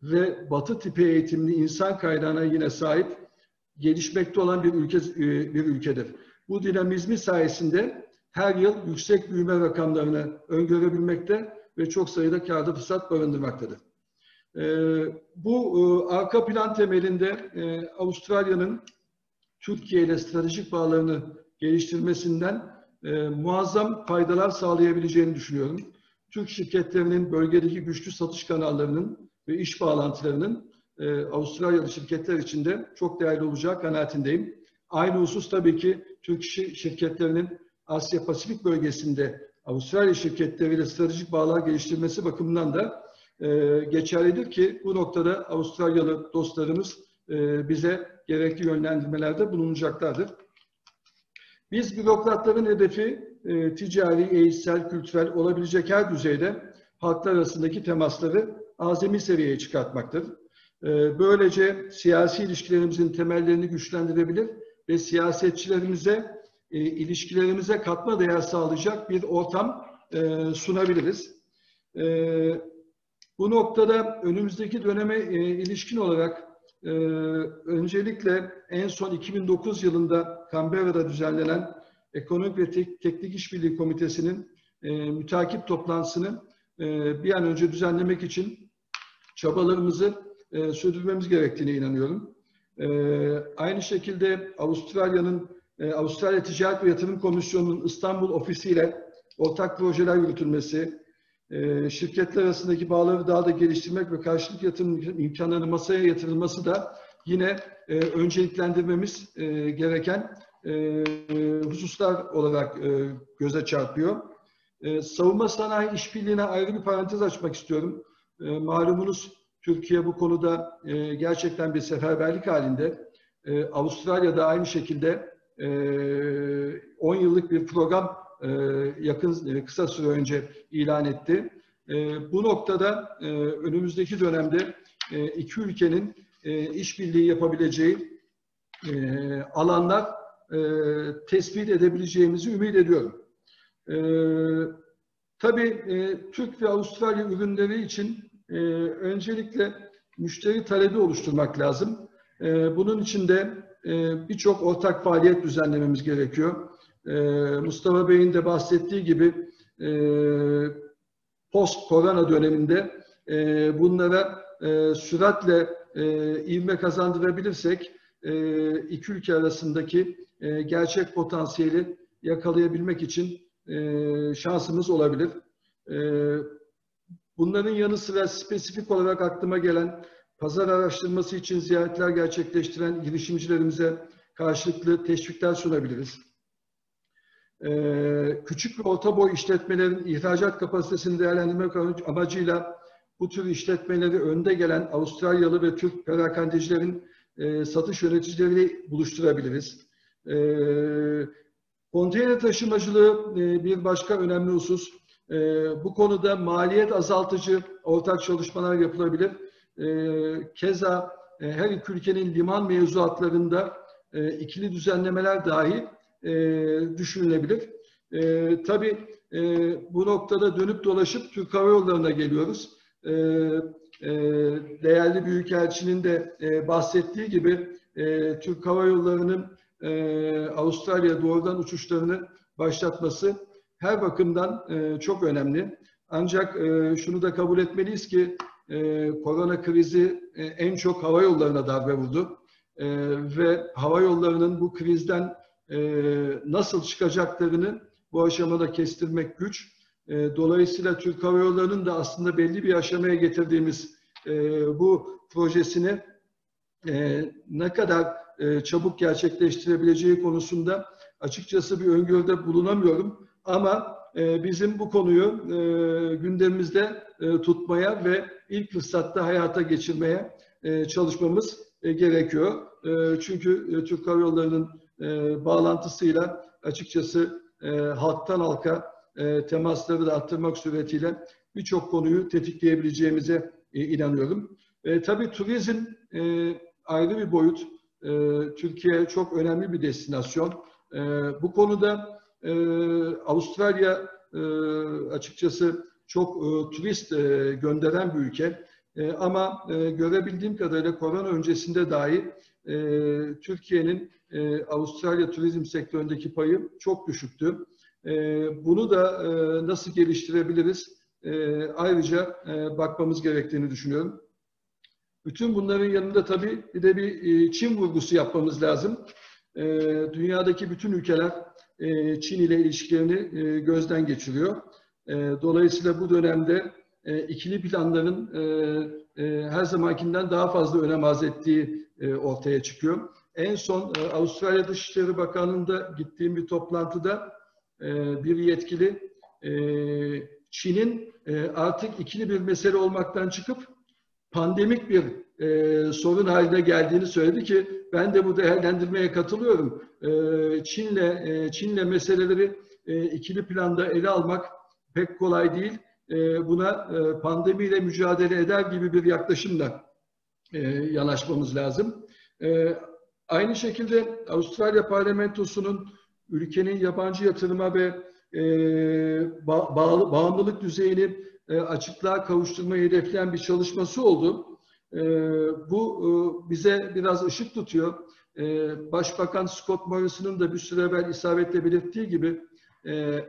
ve batı tipi eğitimli insan kaynağına yine sahip gelişmekte olan bir ülkedir. Bu dinamizmi sayesinde her yıl yüksek büyüme rakamlarını öngörebilmekte ve çok sayıda kârda fırsat barındırmaktadır. Bu arka plan temelinde Avustralya'nın Türkiye ile stratejik bağlarını geliştirmesinden muazzam faydalar sağlayabileceğini düşünüyorum. Türk şirketlerinin bölgedeki güçlü satış kanallarının ve iş bağlantılarının Avustralyalı şirketler için de çok değerli olacağı kanaatindeyim. Aynı husus tabii ki Türk şirketlerinin Asya Pasifik bölgesinde Avustralya şirketleriyle stratejik bağlar geliştirmesi bakımından da geçerlidir ki bu noktada Avustralyalı dostlarımız bize gerekli yönlendirmelerde bulunacaklardır. Biz bürokratların hedefi ticari, eğitsel, kültürel olabilecek her düzeyde halklar arasındaki temasları azami seviyeye çıkartmaktır. Böylece siyasi ilişkilerimizin temellerini güçlendirebilir ve siyasetçilerimize, ilişkilerimize katma değer sağlayacak bir ortam sunabiliriz. Bu noktada önümüzdeki döneme ilişkin olarak öncelikle en son 2009 yılında Canberra'da düzenlenen Ekonomik ve Teknik İşbirliği Komitesi'nin mütakip toplantısını bir an önce düzenlemek için çabalarımızı sürdürmemiz gerektiğine inanıyorum. Aynı şekilde Avustralya Ticaret ve Yatırım Komisyonu'nun İstanbul ofisiyle ortak projeler yürütülmesi, şirketler arasındaki bağları daha da geliştirmek ve karşılık yatırım imkanlarının masaya yatırılması da yine önceliklendirmemiz gereken hususlar olarak göze çarpıyor. Savunma sanayi işbirliğine ayrı bir parantez açmak istiyorum. Malumunuz Türkiye bu konuda gerçekten bir seferberlik halinde. Avustralya'da aynı şekilde 10 yıllık bir program kısa süre önce ilan etti. Bu noktada önümüzdeki dönemde iki ülkenin işbirliği yapabileceği alanlar tespit edebileceğimizi ümit ediyorum. Tabii Türk ve Avustralya ürünleri için öncelikle müşteri talebi oluşturmak lazım. Bunun için de birçok ortak faaliyet düzenlememiz gerekiyor. Mustafa Bey'in de bahsettiği gibi post-korona döneminde bunlara süratle ivme kazandırabilirsek iki ülke arasındaki gerçek potansiyeli yakalayabilmek için şansımız olabilir. Bunların yanı sıra spesifik olarak aklıma gelen pazar araştırması için ziyaretler gerçekleştiren girişimcilerimize karşılıklı teşvikler sunabiliriz. Küçük ve orta boy işletmelerin ihracat kapasitesini değerlendirmek amacıyla bu tür işletmeleri önde gelen Avustralyalı ve Türk perakendecilerin satış yöneticileriyle buluşturabiliriz. Konteyner taşımacılığı bir başka önemli husus. Bu konuda maliyet azaltıcı ortak çalışmalar yapılabilir. Keza her iki ülkenin liman mevzuatlarında ikili düzenlemeler dahi düşünülebilir. Tabii bu noktada dönüp dolaşıp Türk Hava Yolları'na geliyoruz. Değerli Büyükelçinin de bahsettiği gibi Türk Hava Yolları'nın Avustralya'ya doğrudan uçuşlarını başlatması her bakımdan çok önemli. Ancak şunu da kabul etmeliyiz ki korona krizi en çok hava yollarına darbe vurdu. Ve hava yollarının bu krizden nasıl çıkacaklarını bu aşamada kestirmek güç. Dolayısıyla Türk Hava Yolları'nın da aslında belli bir aşamaya getirdiğimiz bu projesini ne kadar çabuk gerçekleştirebileceği konusunda açıkçası bir öngörüde bulunamıyorum. Ama bizim bu konuyu gündemimizde tutmaya ve ilk fırsatta hayata geçirmeye çalışmamız gerekiyor. Çünkü Türk Hava Yolları'nın bağlantısıyla açıkçası halktan halka temasları da arttırmak suretiyle birçok konuyu tetikleyebileceğimize inanıyorum. Tabii turizm ayrı bir boyut. Türkiye çok önemli bir destinasyon. Bu konuda Avustralya açıkçası çok turist gönderen bir ülke. Ama görebildiğim kadarıyla korona öncesinde dahi Türkiye'nin Avustralya turizm sektöründeki payı çok düşüktü. Bunu da nasıl geliştirebiliriz? Ayrıca bakmamız gerektiğini düşünüyorum. Bütün bunların yanında tabii bir de bir Çin vurgusu yapmamız lazım. Dünyadaki bütün ülkeler Çin ile ilişkilerini gözden geçiriyor. Dolayısıyla bu dönemde ikili planların her zamankinden daha fazla önem arz ettiği ortaya çıkıyor. En son Avustralya Dışişleri Bakanlığı'nda gittiğim bir toplantıda bir yetkili Çin'in artık ikili bir mesele olmaktan çıkıp pandemik bir sorun haline geldiğini söyledi ki ben de bu değerlendirmeye katılıyorum. Çin'le meseleleri ikili planda ele almak pek kolay değil. Buna pandemiyle mücadele eder gibi bir yaklaşımla yanaşmamız lazım. Aynı şekilde Avustralya Parlamentosu'nun ülkenin yabancı yatırıma ve bağımlılık düzeyini açıklığa kavuşturmayı hedefleyen bir çalışması oldu. Bu bize biraz ışık tutuyor. Başbakan Scott Morrison'ın da bir süre evvel isabetle belirttiği gibi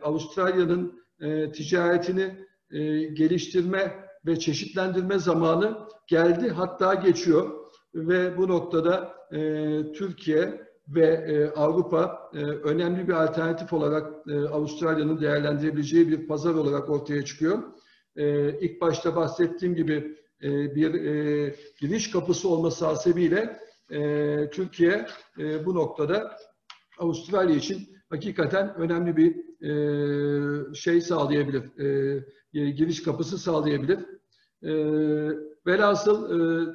Avustralya'nın ticaretini geliştirme ve çeşitlendirme zamanı geldi, hatta geçiyor. Ve bu noktada Türkiye ve Avrupa önemli bir alternatif olarak Avustralya'nın değerlendirebileceği bir pazar olarak ortaya çıkıyor. İlk başta bahsettiğim gibi bir giriş kapısı olması hasebiyle Türkiye bu noktada Avustralya için hakikaten önemli bir şey sağlayabilir, giriş kapısı sağlayabilir. Velhasıl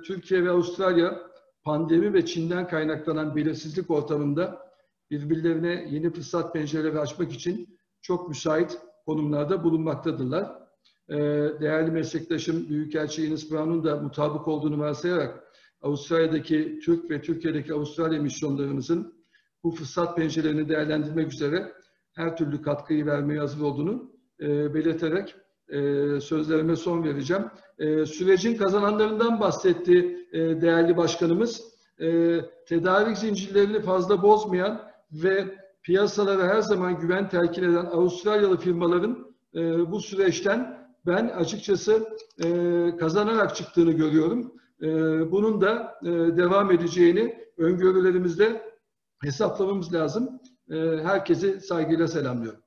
Türkiye ve Avustralya pandemi ve Çin'den kaynaklanan belirsizlik ortamında birbirlerine yeni fırsat pencereleri açmak için çok müsait konumlarda bulunmaktadırlar. Değerli meslektaşım Büyükelçi Ines Brown'un da mutabık olduğunu varsayarak Avustralya'daki Türk ve Türkiye'deki Avustralya misyonlarımızın bu fırsat pencerelerini değerlendirmek üzere her türlü katkıyı vermeye hazır olduğunu belirterek sözlerime son vereceğim. Sürecin kazananlarından bahsetti değerli başkanımız. Tedarik zincirlerini fazla bozmayan ve piyasalara her zaman güven telkin eden Avustralyalı firmaların bu süreçten ben açıkçası kazanarak çıktığını görüyorum. Bunun da devam edeceğini öngörülerimizde hesaplamamız lazım. Herkesi saygıyla selamlıyorum.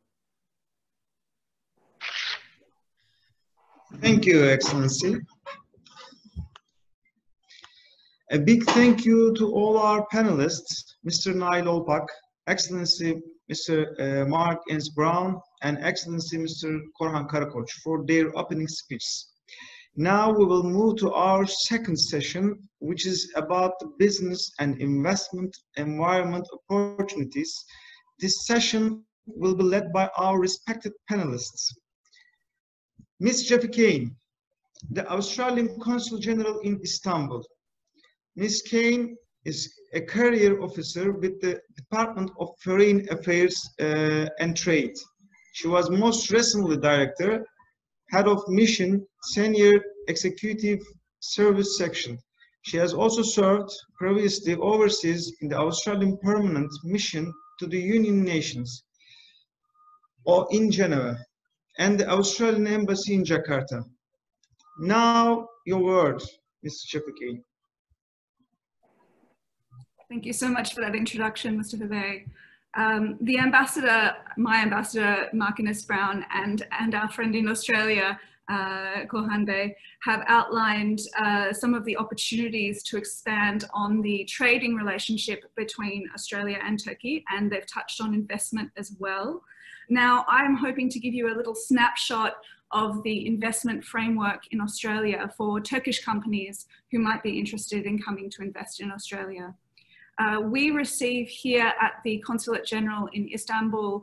Thank you, Excellency. A big thank you to all our panelists, Mr. Nail Olpak, Excellency Mr. Mark Ince Brown, and Excellency Mr. Korhan Karakoç for their opening speeches. Now we will move to our second session, which is about the business and investment environment opportunities. This session will be led by our respected panelists. Ms. Jeffy Kane, the Australian Consul General in Istanbul. Ms. Kane is a career officer with the Department of Foreign Affairs and Trade. She was most recently Director, Head of Mission, Senior Executive Service Section. She has also served previously overseas in the Australian Permanent Mission to the United Nations or in Geneva and the Australian Embassy in Jakarta. Now, your word, Mr. Chapaki. Thank you so much for that introduction, Mr. Hervé. The ambassador, my ambassador, Mark Ince Brown, and our friend in Australia, Korhan Bey, have outlined some of the opportunities to expand on the trading relationship between Australia and Turkey, and they've touched on investment as well. Now, I'm hoping to give you a little snapshot of the investment framework in Australia for Turkish companies who might be interested in coming to invest in Australia. We receive here at the Consulate General in Istanbul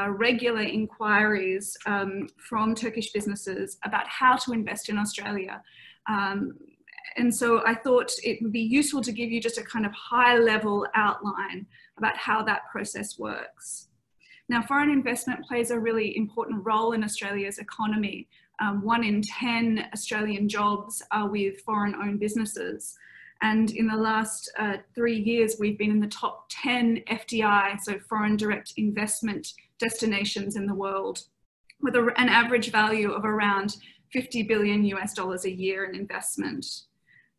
regular inquiries from Turkish businesses about how to invest in Australia. And so I thought it would be useful to give you just a kind of high-level outline about how that process works. Now, foreign investment plays a really important role in Australia's economy. 1 in 10 Australian jobs are with foreign-owned businesses. And in the last 3 years, we've been in the top 10 FDI, so foreign direct investment destinations in the world, with an average value of around $50 billion a year in investment.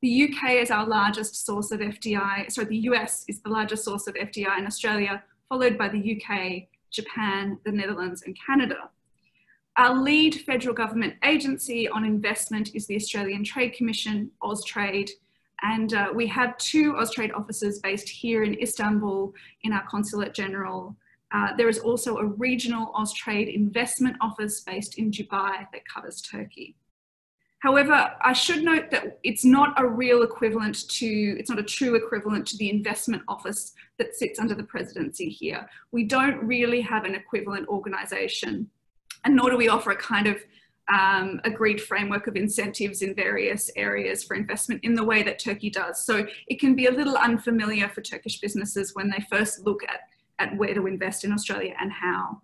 The UK is our largest source of FDI, sorry, the US is the largest source of FDI in Australia, followed by the UK, Japan, the Netherlands, and Canada. Our lead federal government agency on investment is the Australian Trade Commission, Austrade, and we have 2 Austrade offices based here in Istanbul in our Consulate General. There is also a regional Austrade investment office based in Dubai that covers Turkey. However, I should note that it's not a real equivalent to, it's not a true equivalent to the investment office that sits under the presidency here. We don't really have an equivalent organisation, and nor do we offer a kind of agreed framework of incentives in various areas for investment in the way that Turkey does. So it can be a little unfamiliar for Turkish businesses when they first look at where to invest in Australia and how.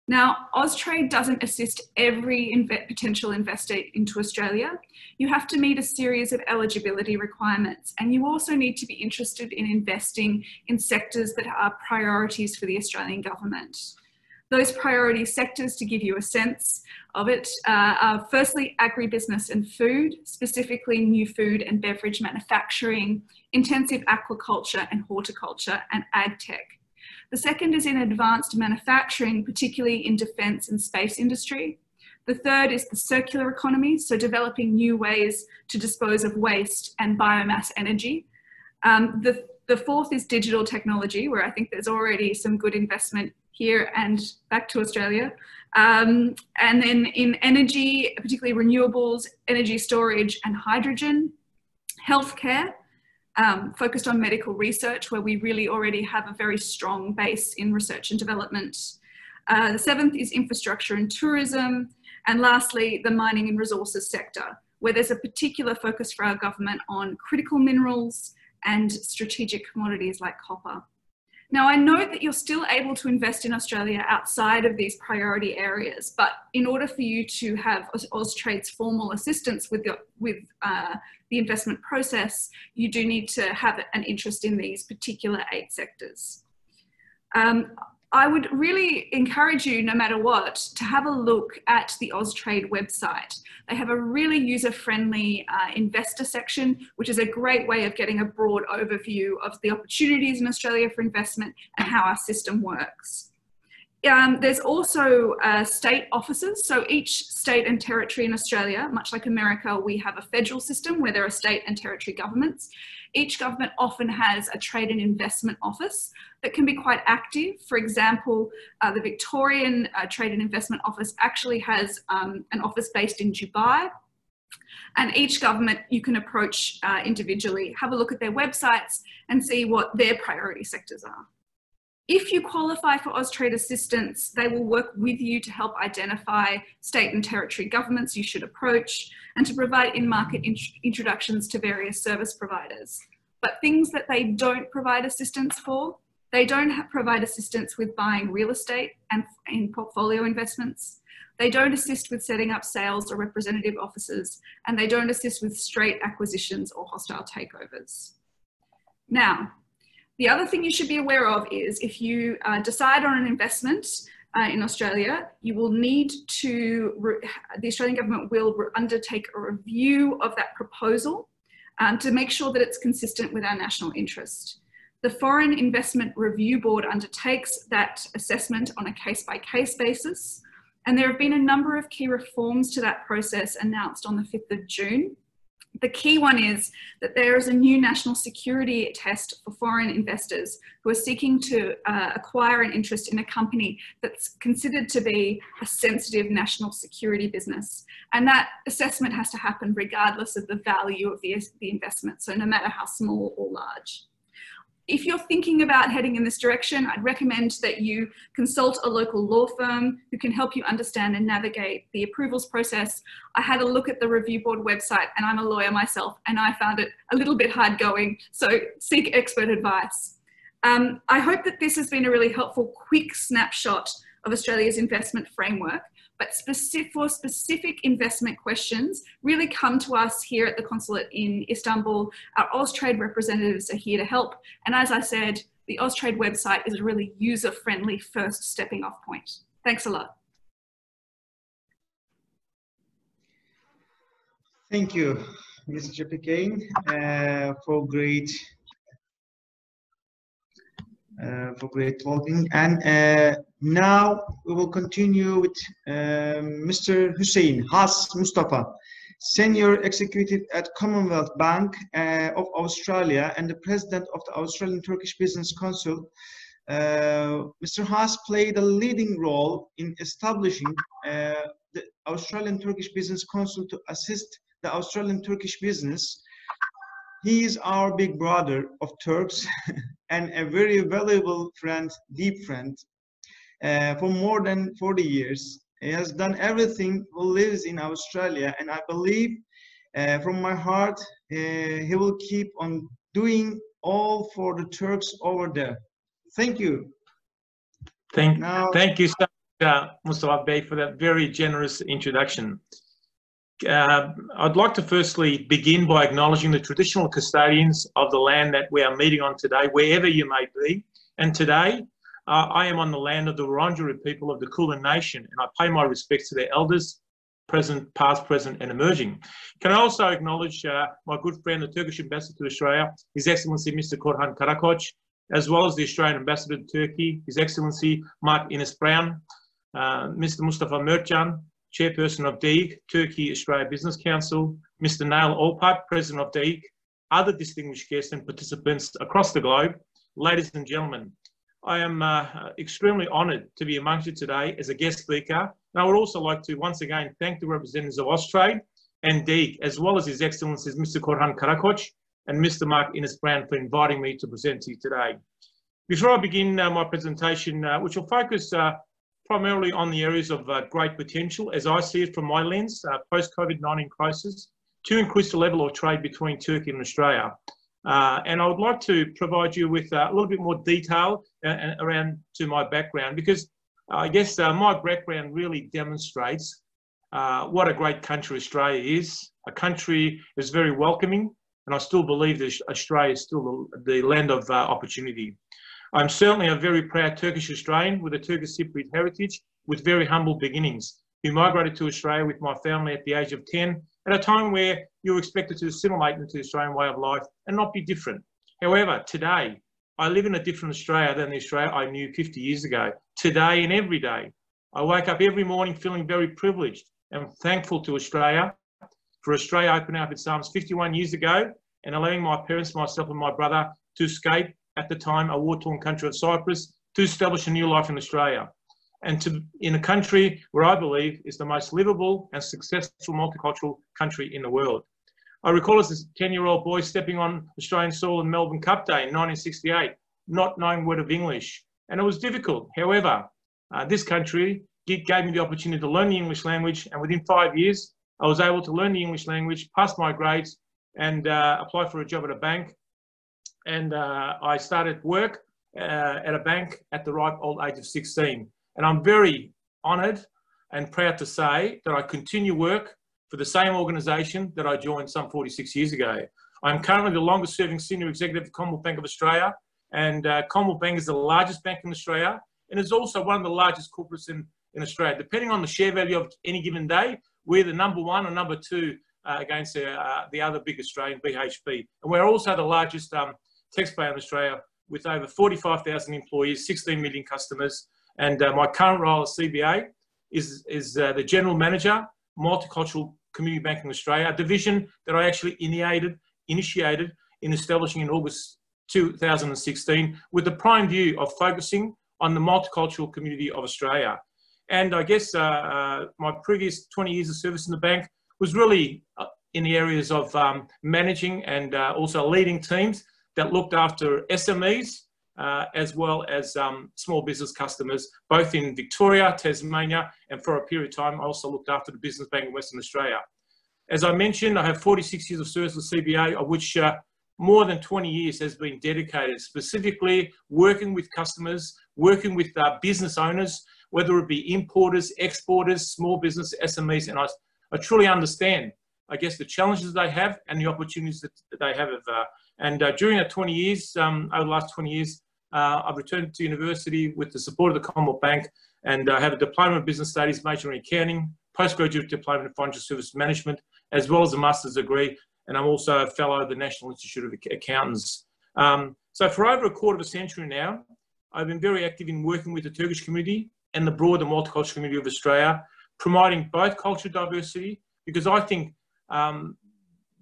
Now, Austrade doesn't assist every potential investor into Australia. You have to meet a series of eligibility requirements, and you also need to be interested in investing in sectors that are priorities for the Australian government. Those priority sectors, to give you a sense of it, are firstly agribusiness and food, specifically new food and beverage manufacturing, intensive aquaculture and horticulture, and ag tech. The second is in advanced manufacturing, particularly in defence and space industry. The third is the circular economy, so developing new ways to dispose of waste and biomass energy. The fourth is digital technology, where I think there's already some good investment here and back to Australia. And then in energy, particularly renewables, energy storage and hydrogen, healthcare, focused on medical research, where we really already have a very strong base in research and development. The seventh is infrastructure and tourism. And lastly, the mining and resources sector, where there's a particular focus for our government on critical minerals and strategic commodities like copper. Now, I note that you're still able to invest in Australia outside of these priority areas, but in order for you to have Austrade's formal assistance with the investment process, you do need to have an interest in these particular 8 sectors. I would really encourage you, no matter what, to have a look at the Austrade website. They have a really user-friendly investor section, which is a great way of getting a broad overview of the opportunities in Australia for investment and how our system works. There's also state offices. So each state and territory in Australia, much like America, we have a federal system where there are state and territory governments. Each government often has a trade and investment office that can be quite active. For example, the Victorian Trade and Investment Office actually has an office based in Dubai. And each government you can approach individually, have a look at their websites and see what their priority sectors are. If you qualify for Austrade assistance, they will work with you to help identify state and territory governments you should approach and to provide in-market introductions to various service providers. But things that they don't provide assistance for, they don't provide assistance with buying real estate and in portfolio investments. They don't assist with setting up sales or representative offices, and they don't assist with straight acquisitions or hostile takeovers. Now, the other thing you should be aware of is if you decide on an investment in Australia, you will need to, the Australian government will undertake a review of that proposal to make sure that it's consistent with our national interest. The Foreign Investment Review Board undertakes that assessment on a case-by-case basis, and there have been a number of key reforms to that process announced on the 5th of June. The key one is that there is a new national security test for foreign investors who are seeking to acquire an interest in a company that's considered to be a sensitive national security business. And that assessment has to happen regardless of the value of the investment, so no matter how small or large. If you're thinking about heading in this direction, I'd recommend that you consult a local law firm who can help you understand and navigate the approvals process. I had a look at the review board website, and I'm a lawyer myself, and I found it a little bit hard going, so seek expert advice. I hope that this has been a really helpful quick snapshot of Australia's investment framework, but for specific investment questions, really come to us here at the consulate in Istanbul. Our Austrade representatives are here to help. And as I said, the Austrade website is a really user-friendly first stepping off point. Thanks a lot. Thank you, Mr. Chapikane, for great talking. And now we will continue with Mr. Hussein Has Mustafa, Senior Executive at Commonwealth Bank of Australia and the President of the Australian Turkish Business Council. Mr. Has played a leading role in establishing the Australian Turkish Business Council to assist the Australian Turkish business. He is our big brother of Turks and a very valuable friend, deep friend. For more than 40 years, he has done everything who lives in Australia, and I believe from my heart he will keep on doing all for the Turks over there. Thank you. Thank you so much, Mustafa Bey, for that very generous introduction. I'd like to firstly begin by acknowledging the traditional custodians of the land that we are meeting on today, wherever you may be. And today, I am on the land of the Wurundjeri people of the Kulin Nation, and I pay my respects to their elders, present, past, present, and emerging. Can I also acknowledge my good friend, the Turkish Ambassador to Australia, His Excellency Mr. Korhan Karakoç, as well as the Australian Ambassador to Turkey, His Excellency Mark Innes Brown, Mr. Mustafa Mertcan, Chairperson of DEİK, Turkey Australia Business Council, Mr. Nail Olpat, President of DEİK, other distinguished guests and participants across the globe, ladies and gentlemen. I am extremely honoured to be amongst you today as a guest speaker. And I would also like to once again thank the representatives of Austrade and DEİK, as well as His Excellencies Mr. Korhan Karakoç and Mr. Mark Innes Brown for inviting me to present to you today. Before I begin my presentation, which will focus primarily on the areas of great potential, as I see it from my lens, post-COVID-19 crisis, to increase the level of trade between Turkey and Australia. And I would like to provide you with a little bit more detail around to my background, because I guess my background really demonstrates what a great country Australia is. A country is very welcoming, and I still believe that Australia is still the land of opportunity. I'm certainly a very proud Turkish Australian with a Turkish Cypriot heritage with very humble beginnings, who migrated to Australia with my family at the age of 10, at a time where you were expected to assimilate into the Australian way of life and not be different. However, today, I live in a different Australia than the Australia I knew 50 years ago, today and every day. I wake up every morning feeling very privileged and thankful to Australia for Australia opening up its arms 51 years ago and allowing my parents, myself and my brother to escape, at the time, a war-torn country of Cyprus, to establish a new life in Australia. And in a country where I believe is the most livable and successful multicultural country in the world. I recall as a 10-year-old boy stepping on Australian soil in Melbourne Cup Day in 1968, not knowing a word of English. And it was difficult. However, this country gave me the opportunity to learn the English language, and within 5 years, I was able to learn the English language, pass my grades, and apply for a job at a bank. And I started work at a bank at the ripe old age of 16. And I'm very honoured and proud to say that I continue work for the same organisation that I joined some 46 years ago. I'm currently the longest serving senior executive of Commonwealth Bank of Australia, and Commonwealth Bank is the largest bank in Australia and is also one of the largest corporates in Australia. Depending on the share value of any given day, we're the number one or number two against the other big Australian, BHP. And we're also the largest taxpayer in Australia with over 45,000 employees, 16 million customers. And my current role as CBA is the General Manager, Multicultural Community Banking Australia, a division that I actually initiated in establishing in August 2016 with the prime view of focusing on the multicultural community of Australia. And I guess my previous 20 years of service in the bank was really in the areas of managing and also leading teams that looked after SMEs as well as small business customers, both in Victoria, Tasmania, and for a period of time, I also looked after the business bank in Western Australia. As I mentioned, I have 46 years of service with CBA, of which more than 20 years has been dedicated specifically working with customers, working with business owners, whether it be importers, exporters, small business, SMEs, and I truly understand, I guess, the challenges they have and the opportunities that they have. During that 20 years, over the last 20 years, I've returned to university with the support of the Commonwealth Bank, and I have a Diploma of Business Studies, major in accounting, postgraduate diploma in financial service management, as well as a master's degree, and I'm also a fellow of the National Institute of Accountants. So for over a quarter of a century now, I've been very active in working with the Turkish community and the broader multicultural community of Australia, promoting both cultural diversity, because I think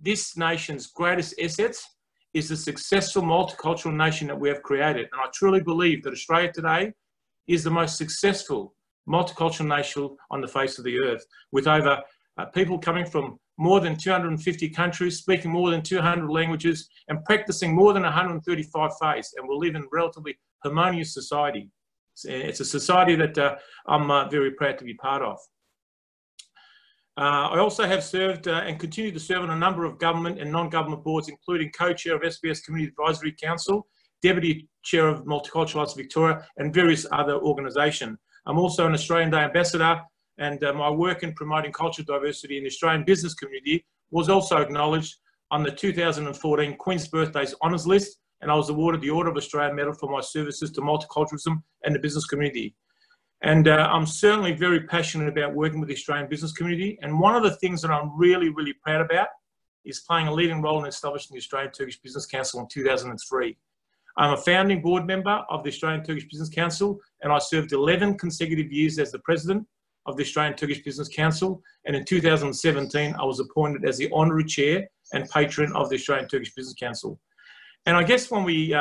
this nation's greatest assets is the successful multicultural nation that we have created. And I truly believe that Australia today is the most successful multicultural nation on the face of the earth, with over people coming from more than 250 countries, speaking more than 200 languages, and practicing more than 135 faiths. And we live in a relatively harmonious society. It's a society that I'm very proud to be part of. I also have served and continue to serve on a number of government and non-government boards, including co-chair of SBS Community Advisory Council, deputy chair of Multicultural Arts Victoria, and various other organisations. I'm also an Australian Day ambassador, and my work in promoting cultural diversity in the Australian business community was also acknowledged on the 2014 Queen's Birthdays Honours List, and I was awarded the Order of Australia Medal for my services to multiculturalism and the business community. And I'm certainly very passionate about working with the Australian business community. And one of the things that I'm really, really proud about is playing a leading role in establishing the Australian Turkish Business Council in 2003. I'm a founding board member of the Australian Turkish Business Council, and I served 11 consecutive years as the president of the Australian Turkish Business Council. And in 2017, I was appointed as the honorary chair and patron of the Australian Turkish Business Council. And I guess when we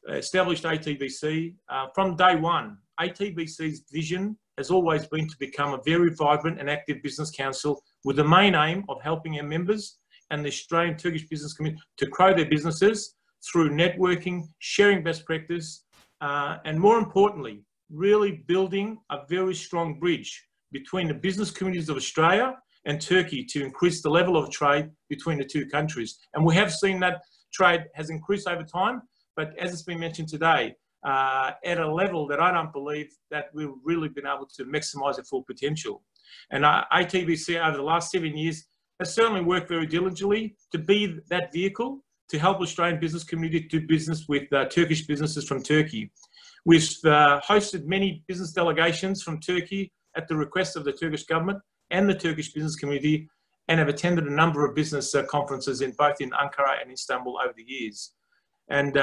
established ATBC, from day one, ATBC's vision has always been to become a very vibrant and active business council with the main aim of helping our members and the Australian Turkish business community to grow their businesses through networking, sharing best practice, and more importantly, really building a very strong bridge between the business communities of Australia and Turkey to increase the level of trade between the two countries. And we have seen that trade has increased over time, but as it's been mentioned today, at a level that I don't believe that we've really been able to maximise their full potential. And ATBC over the last 7 years has certainly worked very diligently to be that vehicle to help Australian business community do business with Turkish businesses from Turkey. We've hosted many business delegations from Turkey at the request of the Turkish government and the Turkish business community, and have attended a number of business conferences in both in Ankara and Istanbul over the years. And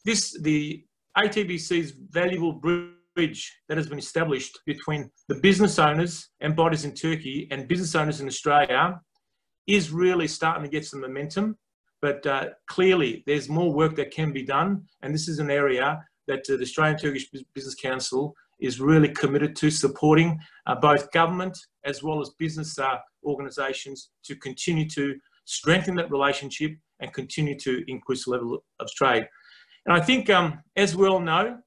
the ATBC's valuable bridge that has been established between the business owners and bodies in Turkey and business owners in Australia is really starting to get some momentum. But clearly, there's more work that can be done, and this is an area that the Australian Turkish Business Council is really committed to supporting both government as well as business organisations to continue to strengthen that relationship and continue to increase the level of trade. And I think, as we all know,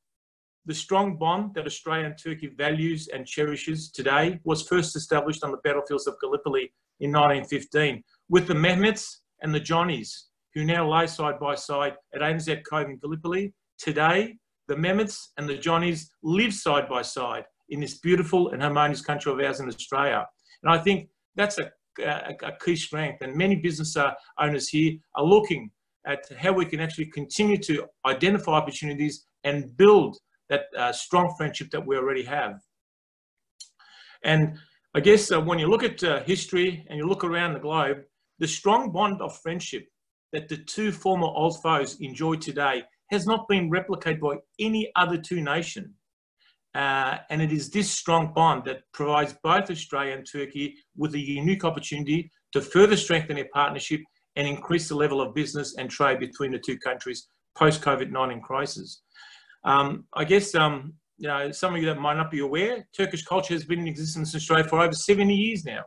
the strong bond that Australia and Turkey values and cherishes today was first established on the battlefields of Gallipoli in 1915 with the Mehmets and the Johnnies, who now lay side by side at ANZ Cove in Gallipoli. Today, the Mehmets and the Johnnies live side by side in this beautiful and harmonious country of ours in Australia. And I think that's a key strength. And many business owners here are looking at how we can actually continue to identify opportunities and build that strong friendship that we already have. And I guess when you look at history and you look around the globe, the strong bond of friendship that the two former old foes enjoy today has not been replicated by any other two nation. And it is this strong bond that provides both Australia and Turkey with a unique opportunity to further strengthen their partnership and increase the level of business and trade between the two countries post-COVID-19 crisis. I guess, you know, some of you that might not be aware, Turkish culture has been in existence in Australia for over 70 years now,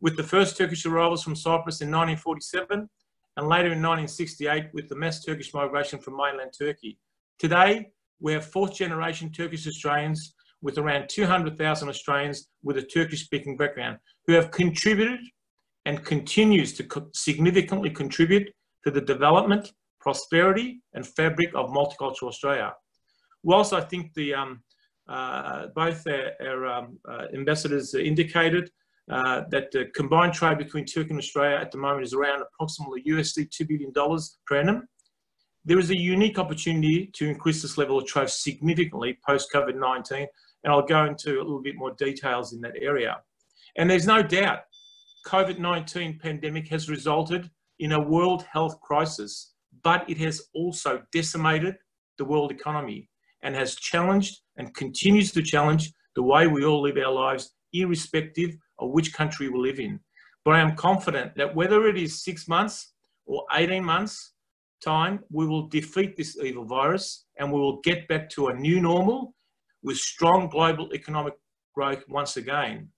with the first Turkish arrivals from Cyprus in 1947 and later in 1968 with the mass Turkish migration from mainland Turkey. Today, we have fourth generation Turkish Australians with around 200,000 Australians with a Turkish-speaking background who have contributed and continues to significantly contribute to the development, prosperity and fabric of multicultural Australia. Whilst I think the both our ambassadors indicated that the combined trade between Turkey and Australia at the moment is around approximately $2 billion per annum, there is a unique opportunity to increase this level of trade significantly post-COVID-19, and I'll go into a little bit more details in that area. And there's no doubt COVID-19 pandemic has resulted in a world health crisis, but it has also decimated the world economy and has challenged and continues to challenge the way we all live our lives, irrespective of which country we live in. But I am confident that whether it is 6 months or 18 months time, we will defeat this evil virus and we will get back to a new normal with strong global economic growth once again.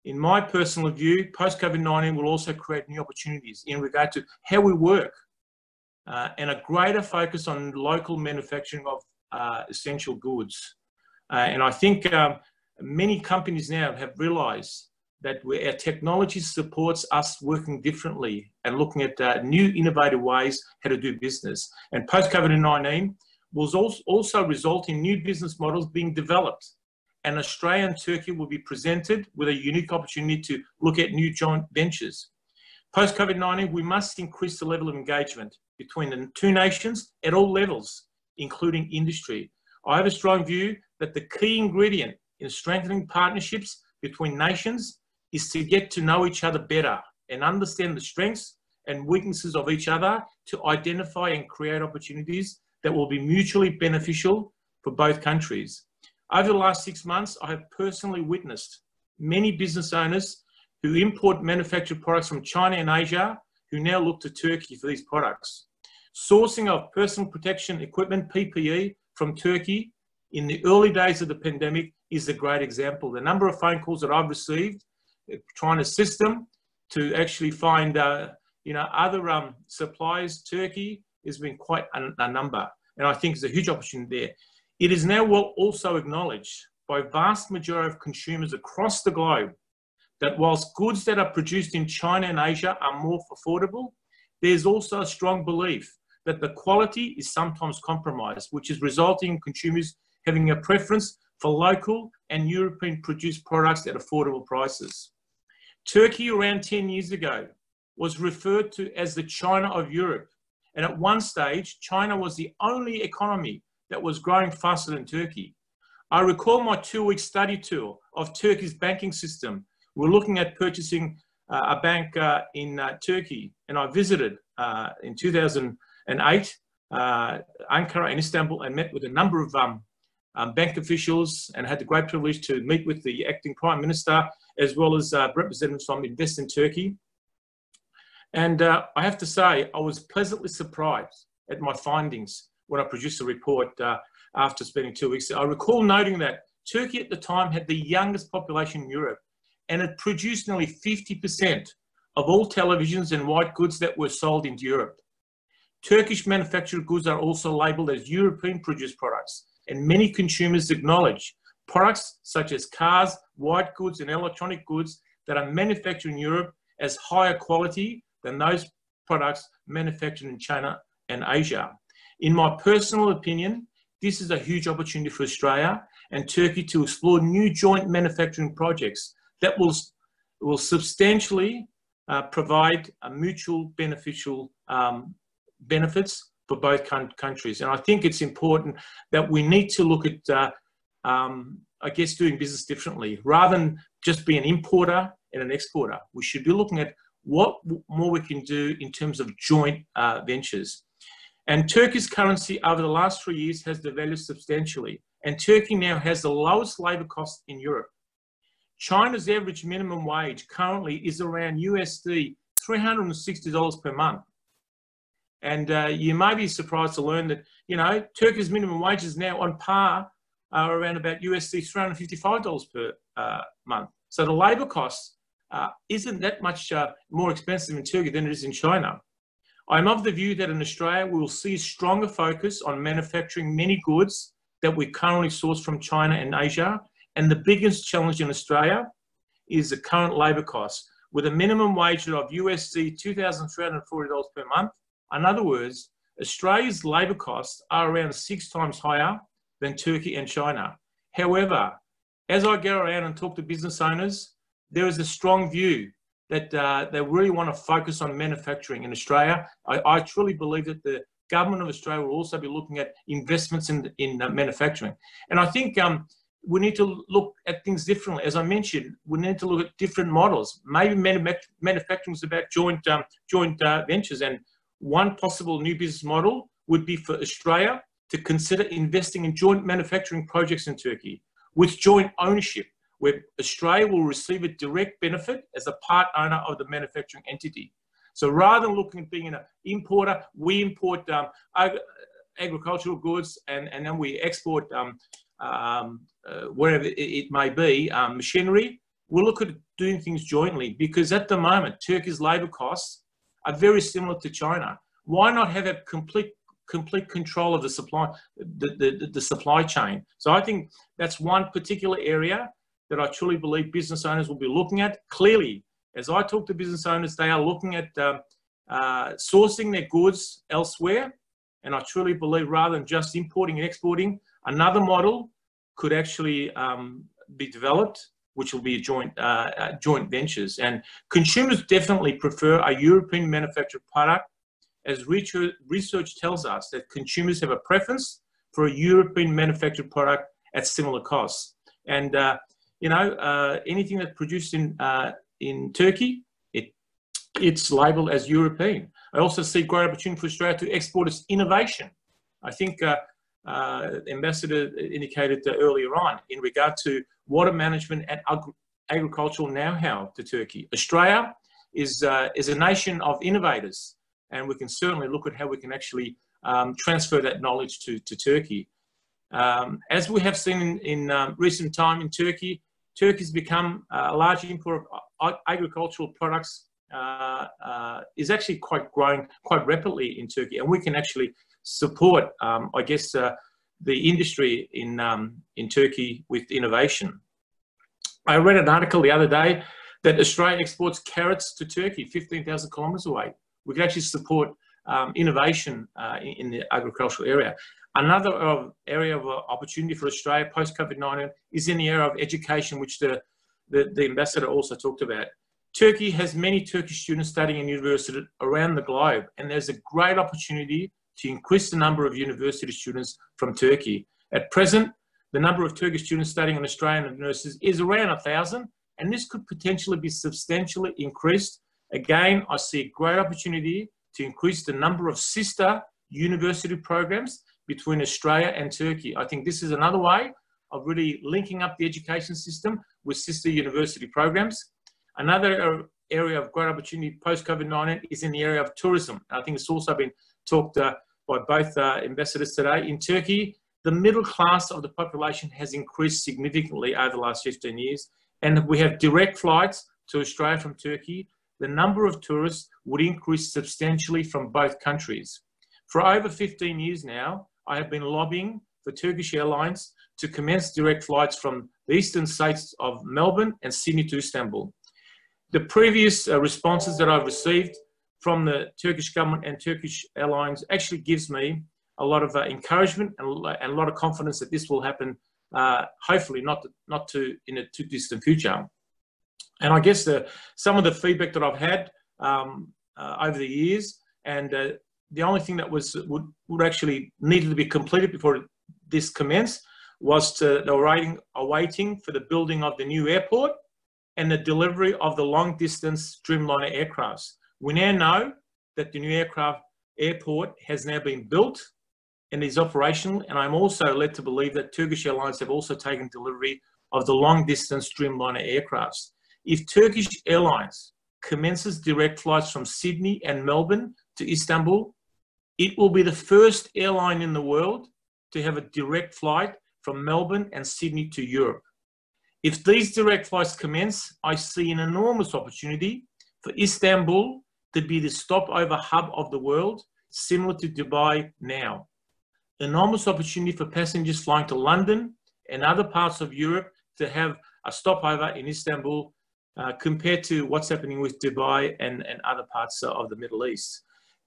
In my personal view, post-COVID-19 will also create new opportunities in regard to how we work and a greater focus on local manufacturing of essential goods. And I think many companies now have realised that our technology supports us working differently and looking at new innovative ways how to do business. And post-COVID-19 will also result in new business models being developed. And Australia and Turkey will be presented with a unique opportunity to look at new joint ventures. Post-COVID-19, we must increase the level of engagement between the two nations at all levels, including industry. I have a strong view that the key ingredient in strengthening partnerships between nations is to get to know each other better and understand the strengths and weaknesses of each other to identify and create opportunities that will be mutually beneficial for both countries. Over the last 6 months, I have personally witnessed many business owners who import manufactured products from China and Asia who now look to Turkey for these products. Sourcing of personal protection equipment, PPE, from Turkey in the early days of the pandemic is a great example. The number of phone calls that I've received trying to assist them to actually find other suppliers, Turkey, has been quite a number. And I think there's a huge opportunity there. It is now well also acknowledged by a vast majority of consumers across the globe that whilst goods that are produced in China and Asia are more affordable, there's also a strong belief that the quality is sometimes compromised, which is resulting in consumers having a preference for local and European produced products at affordable prices. Turkey around 10 years ago was referred to as the China of Europe. And at one stage, China was the only economy that was growing faster than Turkey. I recall my 2-week study tour of Turkey's banking system. We're looking at purchasing a bank in Turkey, and I visited in 2008 Ankara and Istanbul and met with a number of bank officials and had the great privilege to meet with the acting Prime Minister as well as representatives from Invest in Turkey. And I have to say, I was pleasantly surprised at my findings when I produced the report after spending 2 weeks. I recall noting that Turkey at the time had the youngest population in Europe, and it produced nearly 50% of all televisions and white goods that were sold into Europe. Turkish manufactured goods are also labelled as European produced products, and many consumers acknowledge products such as cars, white goods and electronic goods that are manufactured in Europe as higher quality than those products manufactured in China and Asia. In my personal opinion, this is a huge opportunity for Australia and Turkey to explore new joint manufacturing projects that will substantially provide a mutual beneficial benefits for both countries. And I think it's important that we need to look at, I guess, doing business differently. Rather than just be an importer and an exporter, we should be looking at what more we can do in terms of joint ventures. And Turkey's currency over the last 3 years has devalued substantially, and Turkey now has the lowest labour cost in Europe. China's average minimum wage currently is around USD $360 per month. And you may be surprised to learn that, you know, Turkey's minimum wage is now on par around about USD $355 per month. So the labour costs isn't that much more expensive in Turkey than it is in China. I'm of the view that in Australia we will see a stronger focus on manufacturing many goods that we currently source from China and Asia. And the biggest challenge in Australia is the current labour costs, with a minimum wage of USD $2,340 per month. In other words, Australia's labour costs are around 6 times higher than Turkey and China. However, as I go around and talk to business owners, there is a strong view that they really want to focus on manufacturing in Australia. I truly believe that the government of Australia will also be looking at investments in manufacturing. And I think we need to look at things differently. As I mentioned, we need to look at different models. Maybe manufacturing is about joint ventures, and one possible new business model would be for Australia to consider investing in joint manufacturing projects in Turkey with joint ownership, where Australia will receive a direct benefit as a part owner of the manufacturing entity. So rather than looking at being an importer, we import agricultural goods and then we export wherever it may be, machinery. We'll look at doing things jointly, because at the moment, Turkey's labour costs are very similar to China. Why not have a complete control of the supply chain? So I think that's one particular area that I truly believe business owners will be looking at. Clearly, as I talk to business owners, they are looking at sourcing their goods elsewhere. And I truly believe rather than just importing and exporting, another model could actually be developed, which will be a joint ventures. And consumers definitely prefer a European manufactured product, as research tells us that consumers have a preference for a European manufactured product at similar costs. And you know, anything that's produced in Turkey, it's labelled as European. I also see great opportunity for Australia to export its innovation. I think the Ambassador indicated earlier on in regard to water management and agricultural know-how to Turkey. Australia is a nation of innovators, and we can certainly look at how we can actually transfer that knowledge to Turkey. As we have seen in recent time in Turkey, Turkey's become a large importer of agricultural products, is actually growing quite rapidly in Turkey, and we can actually support, I guess, the industry in Turkey with innovation. I read an article the other day that Australia exports carrots to Turkey, 15,000 kilometres away. We can actually support innovation in the agricultural area. Another area of opportunity for Australia post-COVID-19 is in the area of education, which the Ambassador also talked about. Turkey has many Turkish students studying in universities around the globe, and there's a great opportunity to increase the number of university students from Turkey. At present, the number of Turkish students studying in Australian universities is around 1,000, and this could potentially be substantially increased. Again, I see a great opportunity to increase the number of sister university programs between Australia and Turkey. I think this is another way of really linking up the education system with sister university programs. Another area of great opportunity post-COVID-19 is in the area of tourism. I think it's also been talked by both ambassadors today. In Turkey, the middle class of the population has increased significantly over the last 15 years, and we have direct flights to Australia from Turkey. The number of tourists would increase substantially from both countries. For over 15 years now, I have been lobbying for Turkish Airlines to commence direct flights from the eastern states of Melbourne and Sydney to Istanbul. The previous responses that I've received from the Turkish government and Turkish Airlines actually gives me a lot of encouragement and a lot of confidence that this will happen, hopefully not in a too distant future. And I guess some of the feedback that I've had over the years, and the only thing that would actually needed to be completed before this commenced was they were awaiting for the building of the new airport and the delivery of the long-distance Dreamliner aircrafts. We now know that the new airport has now been built and is operational, and I'm also led to believe that Turkish Airlines have also taken delivery of the long-distance Dreamliner aircrafts. If Turkish Airlines commences direct flights from Sydney and Melbourne to Istanbul, it will be the first airline in the world to have a direct flight from Melbourne and Sydney to Europe. If these direct flights commence, I see an enormous opportunity for Istanbul to be the stopover hub of the world, similar to Dubai now. Enormous opportunity for passengers flying to London and other parts of Europe to have a stopover in Istanbul compared to what's happening with Dubai and other parts of the Middle East.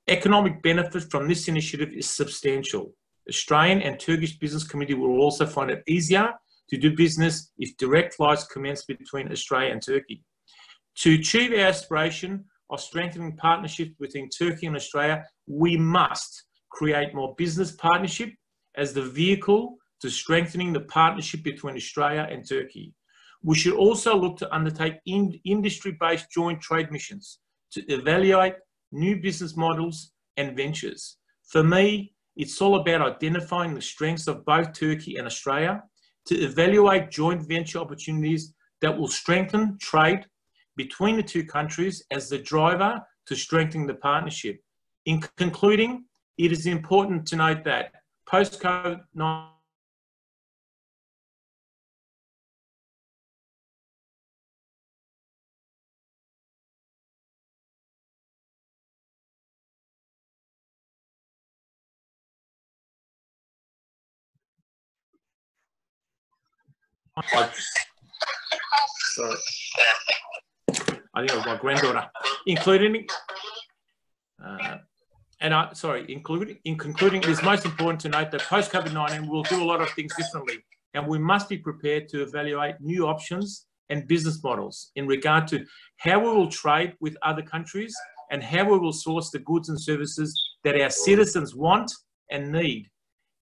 Economic benefit from this initiative is substantial. Australian and Turkish business community will also find it easier to do business if direct flights commence between Australia and Turkey. To achieve our aspiration of strengthening partnerships between Turkey and Australia, we must create more business partnership as the vehicle to strengthening the partnership between Australia and Turkey. We should also look to undertake industry-based joint trade missions to evaluate new business models and ventures. For me, it's all about identifying the strengths of both Turkey and Australia to evaluate joint venture opportunities that will strengthen trade between the two countries as the driver to strengthening the partnership. In concluding, it is important to note that post-COVID-19 sorry, I think it was my granddaughter, in concluding, it is most important to note that post-COVID-19 we'll do a lot of things differently, and we must be prepared to evaluate new options and business models in regard to how we will trade with other countries and how we will source the goods and services that our citizens want and need.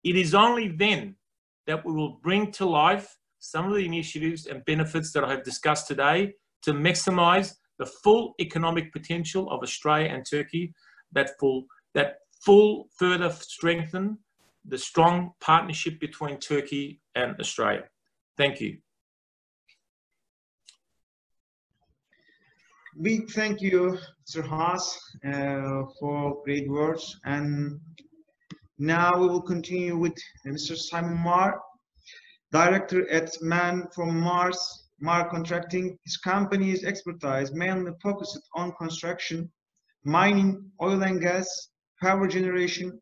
It is only then that we will bring to life some of the initiatives and benefits that I have discussed today to maximise the full economic potential of Australia and Turkey that further strengthen the strong partnership between Turkey and Australia. Thank you. Big thank you, Mr. Haas, for great words. And now we will continue with Mr. Simon Marr, Director at Man from Mars, Marr Contracting. His company's expertise mainly focused on construction, mining, oil and gas, power generation,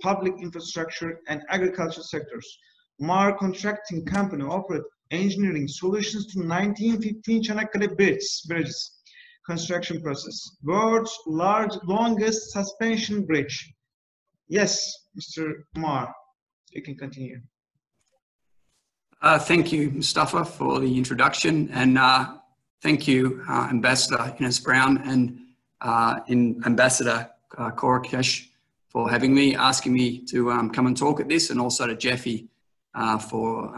public infrastructure, and agriculture sectors. Marr Contracting Company operated engineering solutions to 1915 Çanakkale bridges construction process, world's longest suspension bridge. Yes, Mr. Marr, you can continue. Thank you, Mustafa, for the introduction, and thank you, Ambassador Ines Brown and Ambassador Korakesh for having me, asking me to come and talk at this, and also to Jeffy for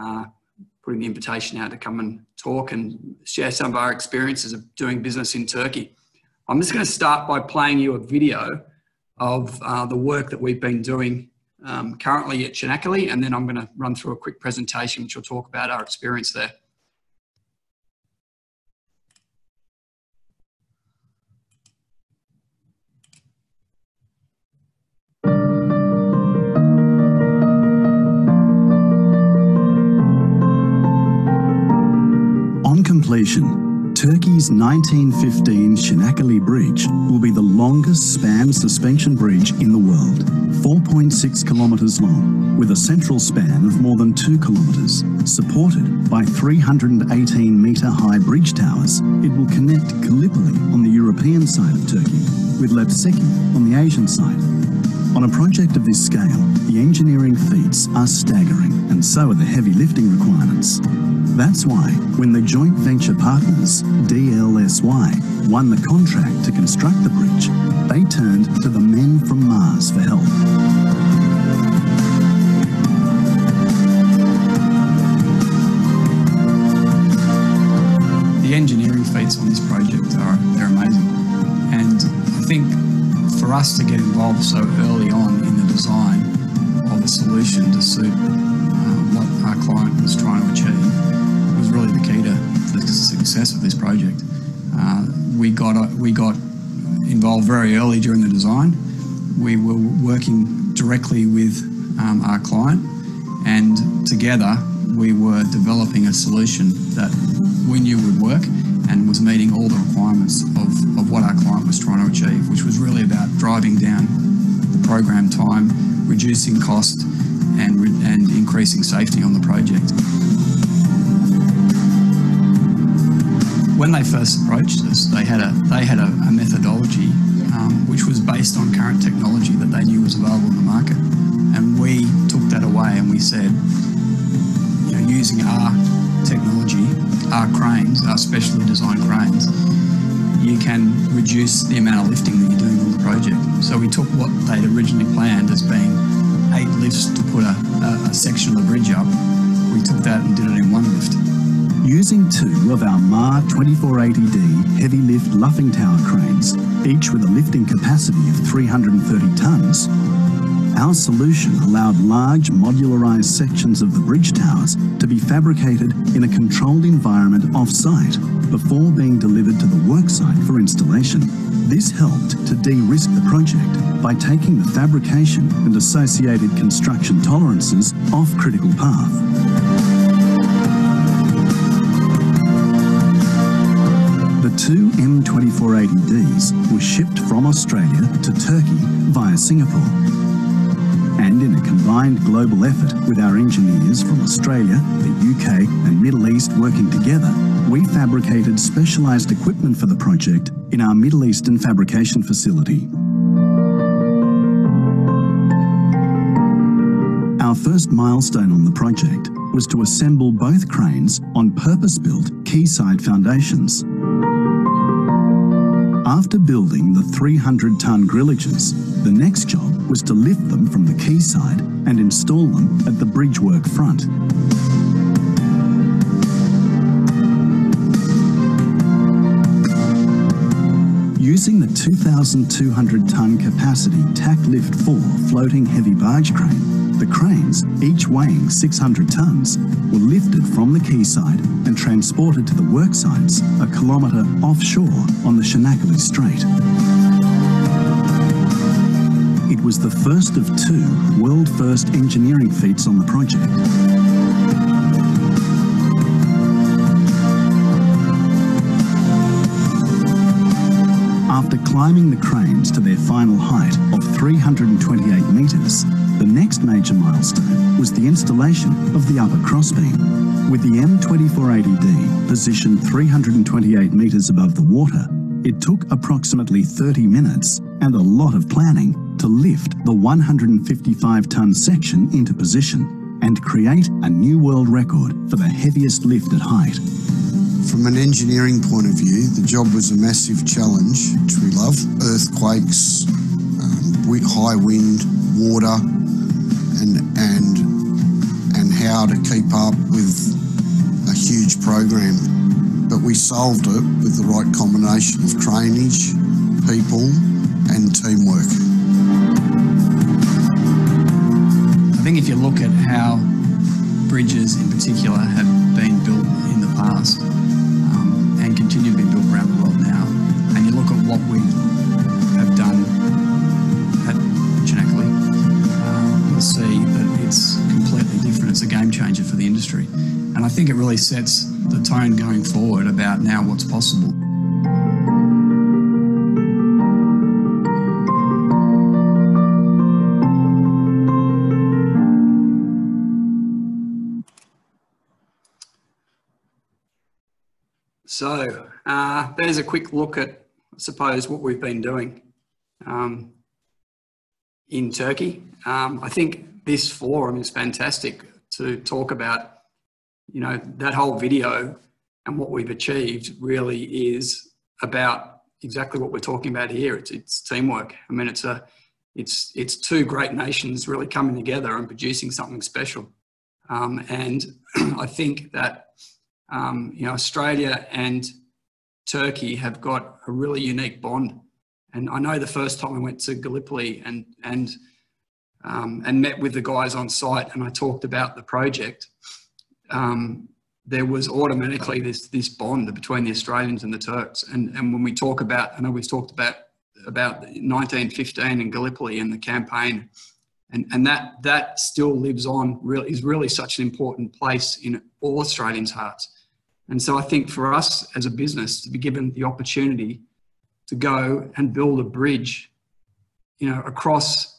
putting the invitation out to come and talk and share some of our experiences of doing business in Turkey. I'm just going to start by playing you a video of the work that we've been doing currently at Çanakkale, and then I'm going to run through a quick presentation which will talk about our experience there. On completion, Turkey's 1915 Çanakkale Bridge will be the longest span suspension bridge in the world, 4.6 kilometres long, with a central span of more than 2 kilometres. Supported by 318-metre high bridge towers, it will connect Gallipoli on the European side of Turkey with Lepseki on the Asian side. On a project of this scale, the engineering feats are staggering, and so are the heavy lifting requirements. That's why, when the joint venture partners, DLSY, won the contract to construct the bridge, they turned to the men from Mars for help. The engineering feats on this project they're amazing, and I think for us to get involved so early on in the design of a solution to suit what our client was trying to achieve was really the key to the success of this project. We got involved very early during the design. We were working directly with our client, and together we were developing a solution that we knew would work and was meeting all the requirements of what our client was trying to achieve, which was really about driving down the program time, reducing cost, and increasing safety on the project. When they first approached us, they had a methodology which was based on current technology that they knew was available in the market, and we took that away and we said, you know, using our technology, our cranes, our specially designed cranes, you can reduce the amount of lifting that you're doing on the project. So we took what they'd originally planned as being 8 lifts to put a section of the bridge up. We took that and did it in 1 lift. Using 2 of our MAR 2480D heavy lift luffing tower cranes, each with a lifting capacity of 330 tonnes, our solution allowed large modularised sections of the bridge towers to be fabricated in a controlled environment off-site before being delivered to the worksite for installation. This helped to de-risk the project by taking the fabrication and associated construction tolerances off critical path. The 2 M2480Ds were shipped from Australia to Turkey via Singapore. And in a combined global effort with our engineers from Australia, the UK and Middle East working together, we fabricated specialised equipment for the project in our Middle Eastern fabrication facility. Our first milestone on the project was to assemble both cranes on purpose-built quayside foundations. After building the 300-tonne grillages, the next job was to lift them from the quayside and install them at the bridgework front. Using the 2,200-tonne capacity TAC Lift 4 floating heavy barge crane, the cranes, each weighing 600 tonnes, were lifted from the quayside and transported to the work sites a kilometre offshore on the Çanakkale Strait. It was the first of 2 world-first engineering feats on the project. After climbing the cranes to their final height of 328 metres, the next major milestone was the installation of the upper crossbeam. With the M2480D positioned 328 metres above the water, it took approximately 30 minutes and a lot of planning to lift the 155-tonne section into position and create a new world record for the heaviest lift at height. From an engineering point of view, the job was a massive challenge, which we love. Earthquakes, high wind, water, and how to keep up with a huge program. But we solved it with the right combination of craneage, people, and teamwork. I think if you look at how bridges in particular have been built in the past and continue to be built around the world now, and you look at what we have done at Chinakali, you'll see that it's completely different. It's a game changer for the industry. And I think it really sets the tone going forward about now what's possible. So there's a quick look at, I suppose, what we've been doing in Turkey. I think this forum is fantastic to talk about, you know, that whole video and what we've achieved really is about exactly what we're talking about here. It's teamwork. I mean, it's two great nations really coming together and producing something special. And I think that you know, Australia and Turkey have got a really unique bond. And I know the first time I went to Gallipoli and met with the guys on site and I talked about the project, there was automatically this bond between the Australians and the Turks. And when we talk about, I know we've talked about 1915 in Gallipoli and the campaign, and that still lives on, is really such an important place in all Australians' hearts. And so I think for us as a business to be given the opportunity to go and build a bridge, you know, across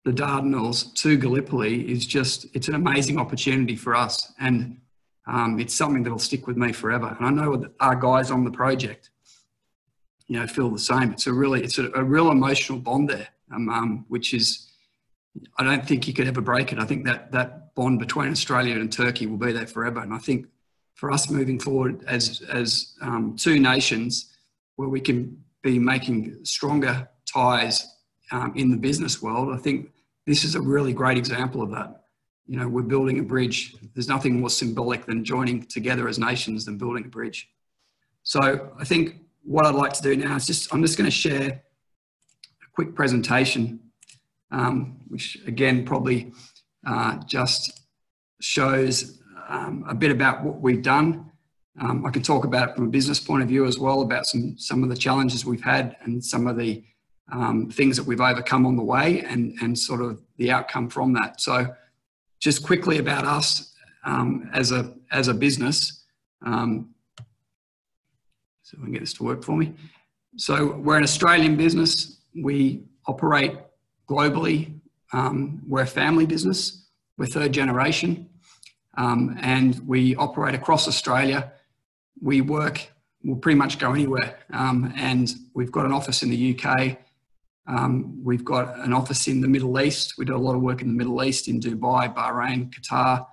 the Dardanelles to Gallipoli is just, it's an amazing opportunity for us. And it's something that'll stick with me forever. And I know that our guys on the project, you know, feel the same. It's a real emotional bond there, which is, I don't think you could ever break it. I think that bond between Australia and Turkey will be there forever. And I think for us moving forward as two nations where we can be making stronger ties in the business world, I think this is a really great example of that. You know, we're building a bridge. There's nothing more symbolic than joining together as nations than building a bridge. So I think what I'd like to do now is I'm just going to share a quick presentation, which again probably just shows a bit about what we've done. I can talk about it from a business point of view as well, about some of the challenges we've had and some of the things that we've overcome on the way and sort of the outcome from that. So just quickly about us as a business. So if I can get this to work for me. So we're an Australian business. We operate globally. We're a family business. We're third generation. And we operate across Australia. We'll pretty much go anywhere. And we've got an office in the UK. We've got an office in the Middle East. We do a lot of work in the Middle East, in Dubai, Bahrain, Qatar.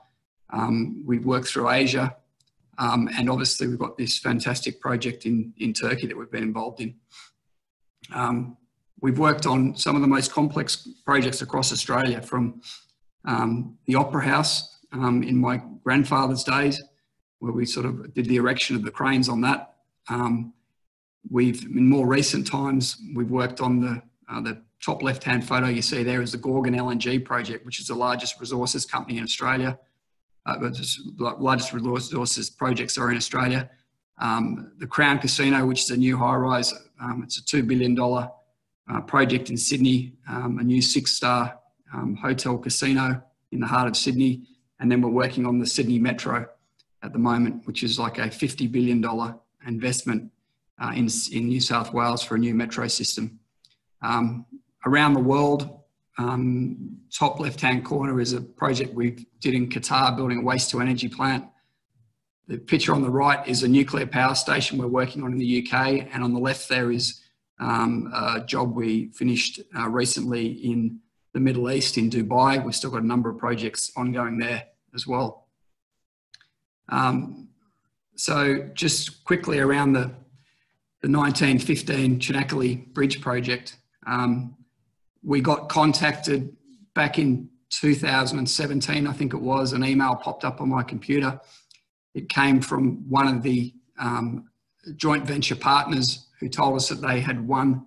We work through Asia. And obviously we've got this fantastic project in Turkey that we've been involved in. We've worked on some of the most complex projects across Australia, from the Opera House in my grandfather's days, where we sort of did the erection of the cranes on that. In more recent times, we've worked on the top left-hand photo you see there is the Gorgon LNG project, which is the largest resources company in Australia. Largest resources projects are in Australia. The Crown Casino, which is a new high-rise, it's a $2 billion project in Sydney, a new 6-star hotel casino in the heart of Sydney. And then we're working on the Sydney Metro at the moment, which is like a $50 billion investment in New South Wales for a new metro system. Around the world, top left-hand corner is a project we did in Qatar, building a waste-to-energy plant. The picture on the right is a nuclear power station we're working on in the UK, and on the left there is a job we finished recently in the Middle East, in Dubai. We've still got a number of projects ongoing there as well. So just quickly around the 1915 Chinakali Bridge project, we got contacted back in 2017, I think it was. An email popped up on my computer. It came from one of the joint venture partners who told us that they had won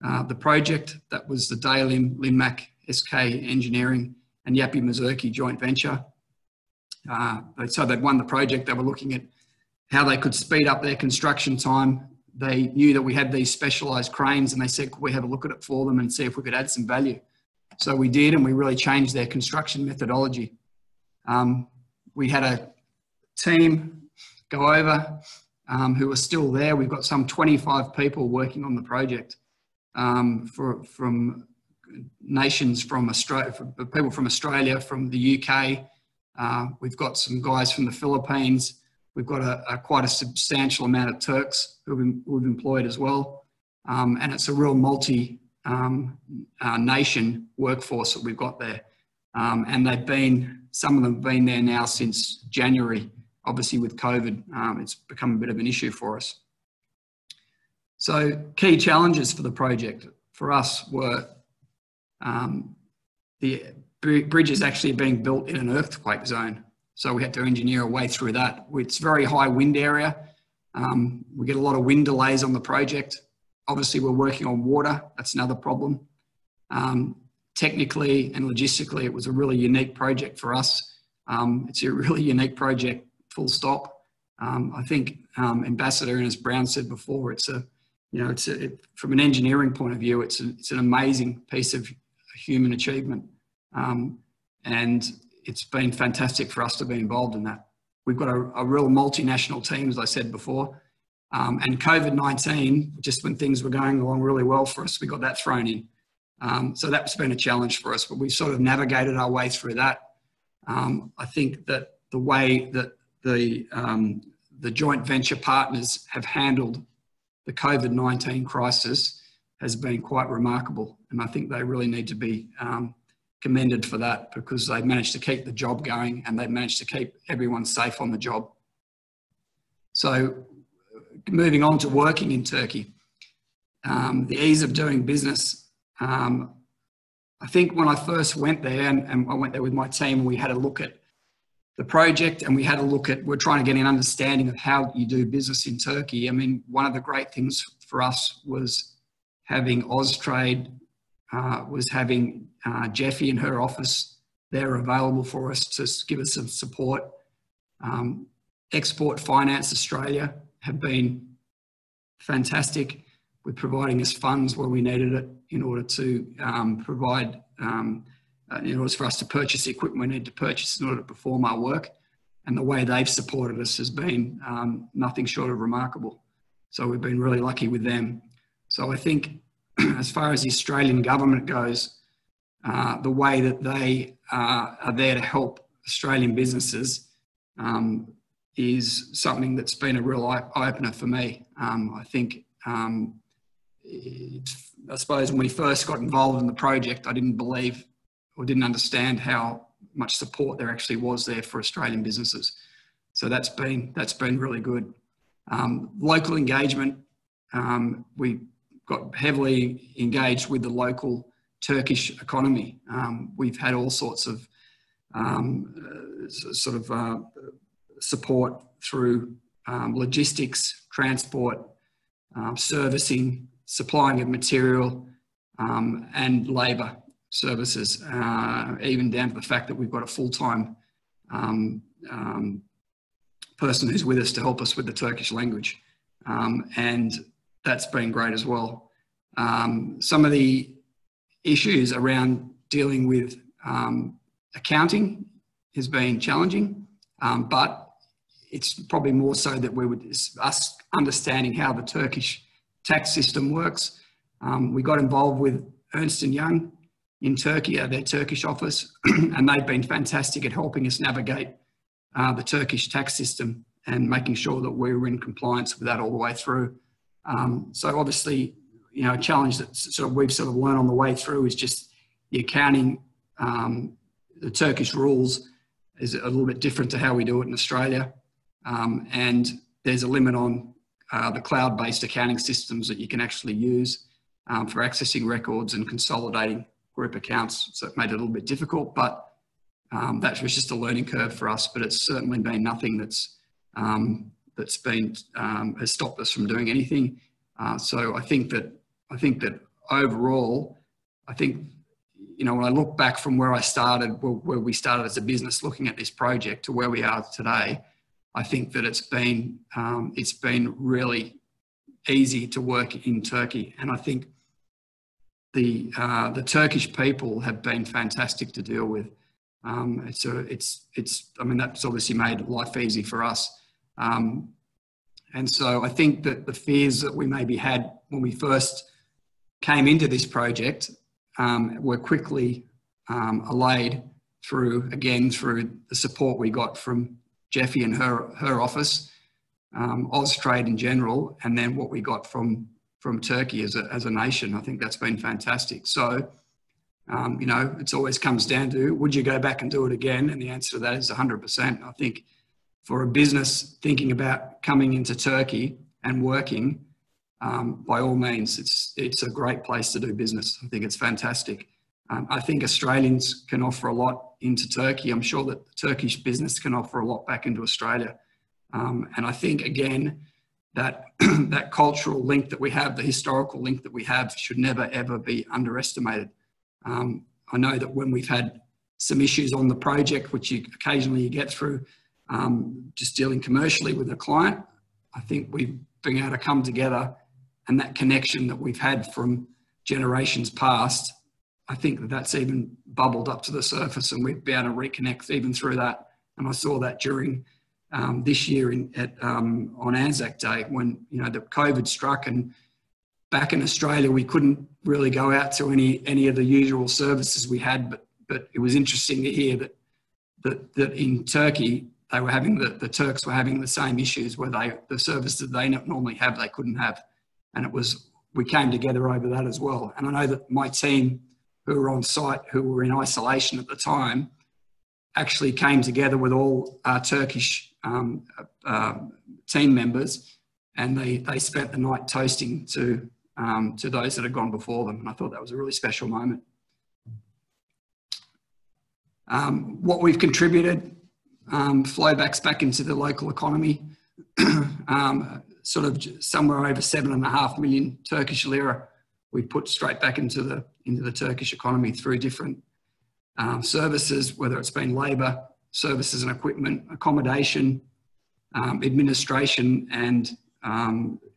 the project. That was the Dalim Linmac SK Engineering, and Yapi Mazurki joint venture. So they'd won the project. They were looking at how they could speed up their construction time. They knew that we had these specialised cranes, and they said, could we have a look at it for them and see if we could add some value? So we did, and we really changed their construction methodology. We had a team go over who are still there. We've got some 25 people working on the project from nations from Australia, people from Australia, from the UK. We've got some guys from the Philippines. We've got quite a substantial amount of Turks who we've employed as well. And it's a real multi-nation workforce that we've got there. And some of them have been there now since January. Obviously with COVID, it's become a bit of an issue for us. So key challenges for the project for us were the bridge is actually being built in an earthquake zone. So we had to engineer a way through that. It's a very high wind area. We get a lot of wind delays on the project. Obviously we're working on water. That's another problem. Technically and logistically, it was a really unique project for us. It's a really unique project, full stop. I think Ambassador, and as Brown said before, from an engineering point of view, it's an amazing piece of human achievement. And it's been fantastic for us to be involved in that. We've got a real multinational team, as I said before. And COVID-19, just when things were going along really well for us, we got that thrown in. So that's been a challenge for us, but we've sort of navigated our way through that. I think that the way that the joint venture partners have handled the COVID-19 crisis has been quite remarkable. And I think they really need to be commended for that, because they've managed to keep the job going and they've managed to keep everyone safe on the job. So moving on to working in Turkey, the ease of doing business. I think when I first went there, and I went there with my team, we had a look at the project and we're trying to get an understanding of how you do business in Turkey. I mean, one of the great things for us was having Austrade, was having Jeffy in her office there available for us to give us some support. Export Finance Australia have been fantastic with providing us funds where we needed it in order to provide, in order for us to purchase the equipment we need to purchase in order to perform our work. And the way they've supported us has been nothing short of remarkable. So we've been really lucky with them. So I think as far as the Australian government goes, the way that they are there to help Australian businesses is something that's been a real eye-opener for me. I think, I suppose when we first got involved in the project, I didn't believe or didn't understand how much support there actually was there for Australian businesses. So that's been really good. Local engagement, we got heavily engaged with the local Turkish economy. We've had all sorts of support through logistics, transport, servicing, supplying of material, and labour services, even down to the fact that we've got a full-time person who's with us to help us with the Turkish language. And that's been great as well. Some of the issues around dealing with accounting has been challenging, but it's probably more so that us understanding how the Turkish tax system works. We got involved with Ernst & Young in Turkey at their Turkish office, and they've been fantastic at helping us navigate the Turkish tax system and making sure that we were in compliance with that all the way through. So obviously, you know, a challenge that we've sort of learned on the way through is just the accounting. The Turkish rules is a little bit different to how we do it in Australia. And there's a limit on the cloud-based accounting systems that you can actually use for accessing records and consolidating group accounts. So it made it a little bit difficult, but that was just a learning curve for us. But it's certainly been nothing has stopped us from doing anything. So I think that overall, I think you know, when I look back from where I started, where we started as a business looking at this project to where we are today, I think that it's been really easy to work in Turkey. And I think the Turkish people have been fantastic to deal with. I mean, that's obviously made life easy for us. And so I think that the fears that we maybe had when we first came into this project were quickly allayed through the support we got from Jeffy and her office, Austrade in general, and then what we got from Turkey as a nation. I think that's been fantastic. So, you know, it always comes down to, would you go back and do it again? And the answer to that is 100%. I think for a business thinking about coming into Turkey and working, by all means, it's a great place to do business. I think it's fantastic. I think Australians can offer a lot into Turkey. I'm sure that Turkish business can offer a lot back into Australia. And I think, again, that that cultural link that we have, the historical link that we have, should never, ever be underestimated. I know that when we've had some issues on the project, which occasionally you get through just dealing commercially with a client, I think we've been able to come together, and that connection that we've had from generations past, I think that that's even bubbled up to the surface, and we've been able to reconnect even through that. And I saw that during this year on Anzac Day, when, you know, the COVID struck, and back in Australia we couldn't really go out to any of the usual services we had, but it was interesting to hear that in Turkey they were having the Turks were having the same issues where the services they normally have they couldn't have, and we came together over that as well. And I know that my team who were on site, who were in isolation at the time, actually came together with all our Turkish team members, and they spent the night toasting to those that had gone before them. And I thought that was a really special moment. What we've contributed, flowbacks back into the local economy, sort of somewhere over 7.5 million Turkish lira we put straight back into the Turkish economy through different services, whether it's been labour, services and equipment, accommodation, administration and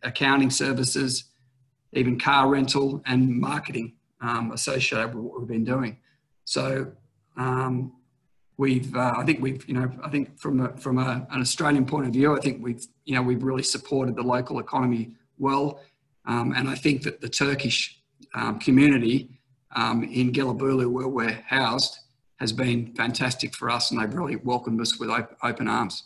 accounting services, even car rental and marketing associated with what we've been doing. So I think from an Australian point of view, I think we've really supported the local economy well, and I think that the Turkish community in Gelibolu, where we're housed, has been fantastic for us, and they've really welcomed us with open arms.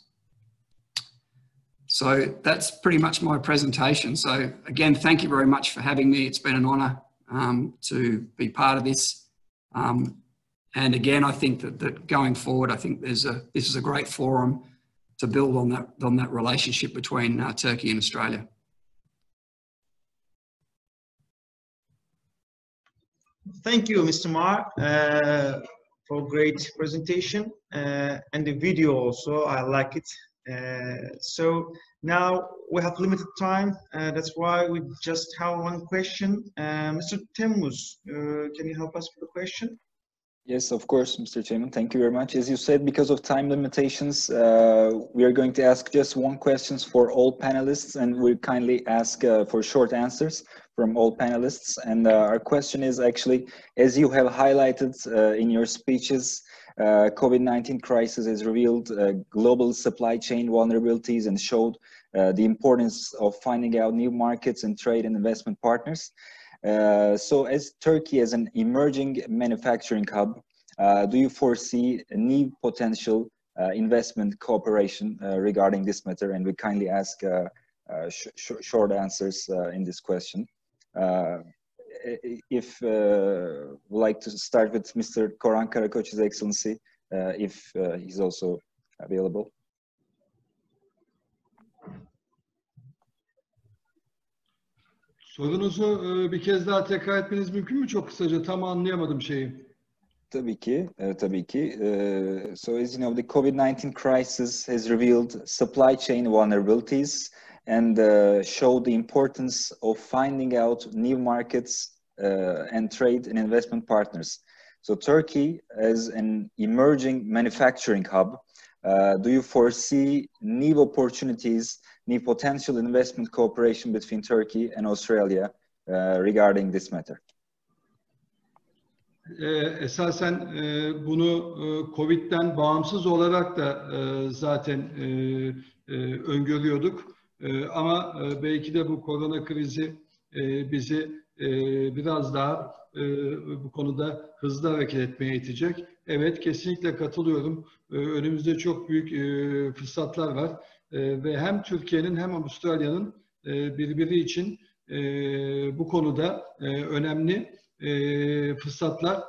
So that's pretty much my presentation. So again, thank you very much for having me. It's been an honour to be part of this. And again, I think that going forward, I think this is a great forum to build on that relationship between Turkey and Australia. Thank you, Mr. Mar, for a great presentation and the video also. I like it. So now we have limited time. That's why we just have one question. Mr. Temmuz, can you help us with the question? Yes, of course, Mr. Chairman. Thank you very much. As you said, because of time limitations, we are going to ask just one question for all panelists, and we kindly ask for short answers from all panelists. And our question is actually, as you have highlighted in your speeches, COVID-19 crisis has revealed global supply chain vulnerabilities and showed the importance of finding out new markets and trade and investment partners. So as Turkey as an emerging manufacturing hub, do you foresee a new potential investment cooperation regarding this matter? And we kindly ask short answers in this question. If we'd like to start with Mr. Koran Karakoç, His Excellency, if he's also available. Sorunuzu bir kez daha tekrar etmeniz mümkün mü? Çok kısaca, tam anlayamadım şeyi. Tabii ki, tabii ki. So as you know, the COVID-19 crisis has revealed supply chain vulnerabilities and showed the importance of finding out new markets and trade and investment partners. So Turkey as an emerging manufacturing hub, do you foresee new opportunities, new potential investment cooperation between Turkey and Australia regarding this matter? Esasen bunu Covid'den bağımsız olarak da zaten öngörüyorduk. Ama belki de bu korona krizi bizi biraz daha bu konuda hızlı hareket etmeye itecek. Evet, kesinlikle katılıyorum. Önümüzde çok büyük fırsatlar var. Ve hem Türkiye'nin hem Avustralya'nın birbiri için bu konuda önemli fırsatlar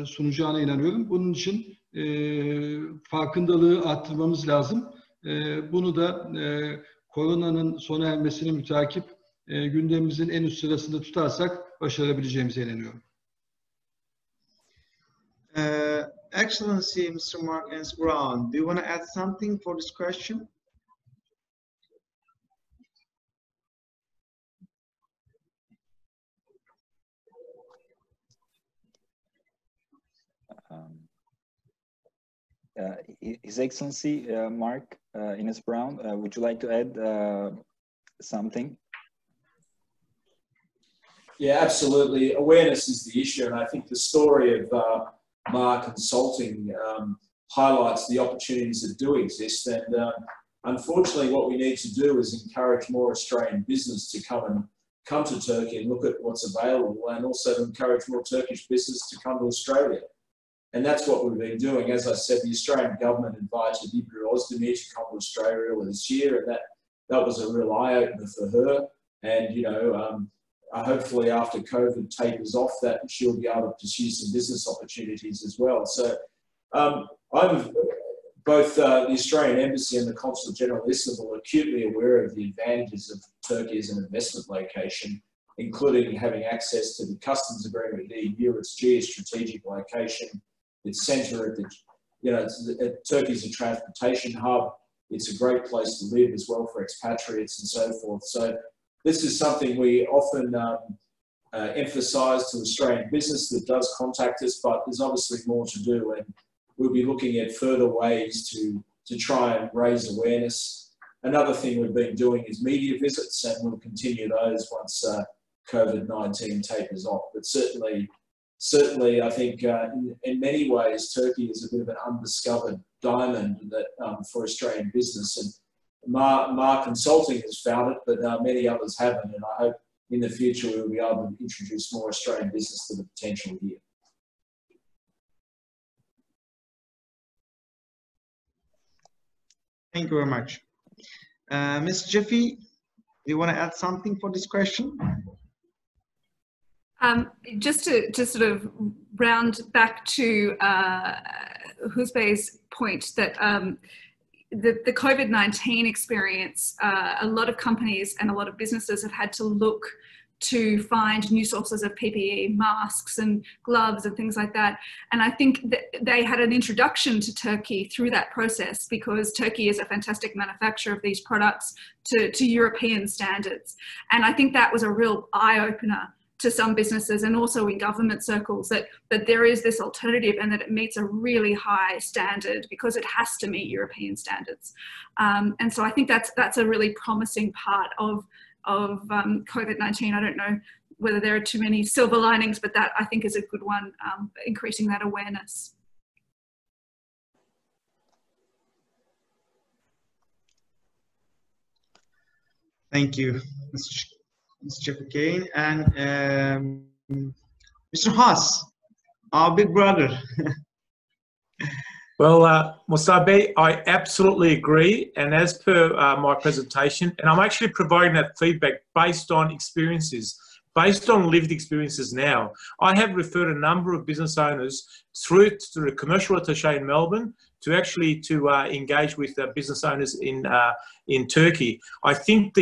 sunacağına inanıyorum. Bunun için farkındalığı arttırmamız lazım. Bunu da koronanın sona ermesini mütakip gündemimizin en üst sırasında tutarsak başarabileceğimize inanıyorum. Excellency, Mr. Mark Brown, do you want to add something for this question? His Excellency, Mark Ines Brown, would you like to add something? Yeah, absolutely. Awareness is the issue, and I think the story of Mark Consulting highlights the opportunities that do exist. And unfortunately, what we need to do is encourage more Australian business to come to Turkey and look at what's available, and also to encourage more Turkish business to come to Australia. And that's what we've been doing. As I said, the Australian government invited Ibra Ozdemir to come to Australia earlier this year, and that was a real eye-opener for her. And, you know, hopefully after COVID tapers off, that she'll be able to pursue some business opportunities as well. So I'm both the Australian Embassy and the Consul General of Istanbul are acutely aware of the advantages of Turkey as an investment location, including having access to the customs agreement with the EU, its geostrategic location, its centre at the, you know, Turkey's a transportation hub. It's a great place to live as well for expatriates and so forth. So this is something we often emphasise to Australian business that does contact us, but there's obviously more to do, and we'll be looking at further ways to try and raise awareness. Another thing we've been doing is media visits, and we'll continue those once COVID-19 tapers off. But certainly, I think in many ways, Turkey is a bit of an undiscovered diamond that for Australian business. And Mar Consulting has found it, but many others haven't. And I hope in the future we'll be able to introduce more Australian business to the potential here. Thank you very much. Ms. Jeffy, do you want to add something for this question? Just to sort of round back to Huzbey's point that the COVID-19 experience, a lot of companies and a lot of businesses have had to look to find new sources of PPE, masks and gloves and things like that. And I think that they had an introduction to Turkey through that process, because Turkey is a fantastic manufacturer of these products to European standards. And I think that was a real eye-opener to some businesses and also in government circles, that there is this alternative and that it meets a really high standard because it has to meet European standards. And so I think that's a really promising part of COVID-19. I don't know whether there are too many silver linings, but that I think is a good one, increasing that awareness. Thank you, Mr. Jeffrey, and Mr. Haas, our big brother. Well, Mustafa, I absolutely agree. And as per my presentation, and I'm actually providing that feedback based on experiences, based on lived experiences now. I have referred a number of business owners through the commercial attaché in Melbourne to actually engage with business owners in Turkey. I think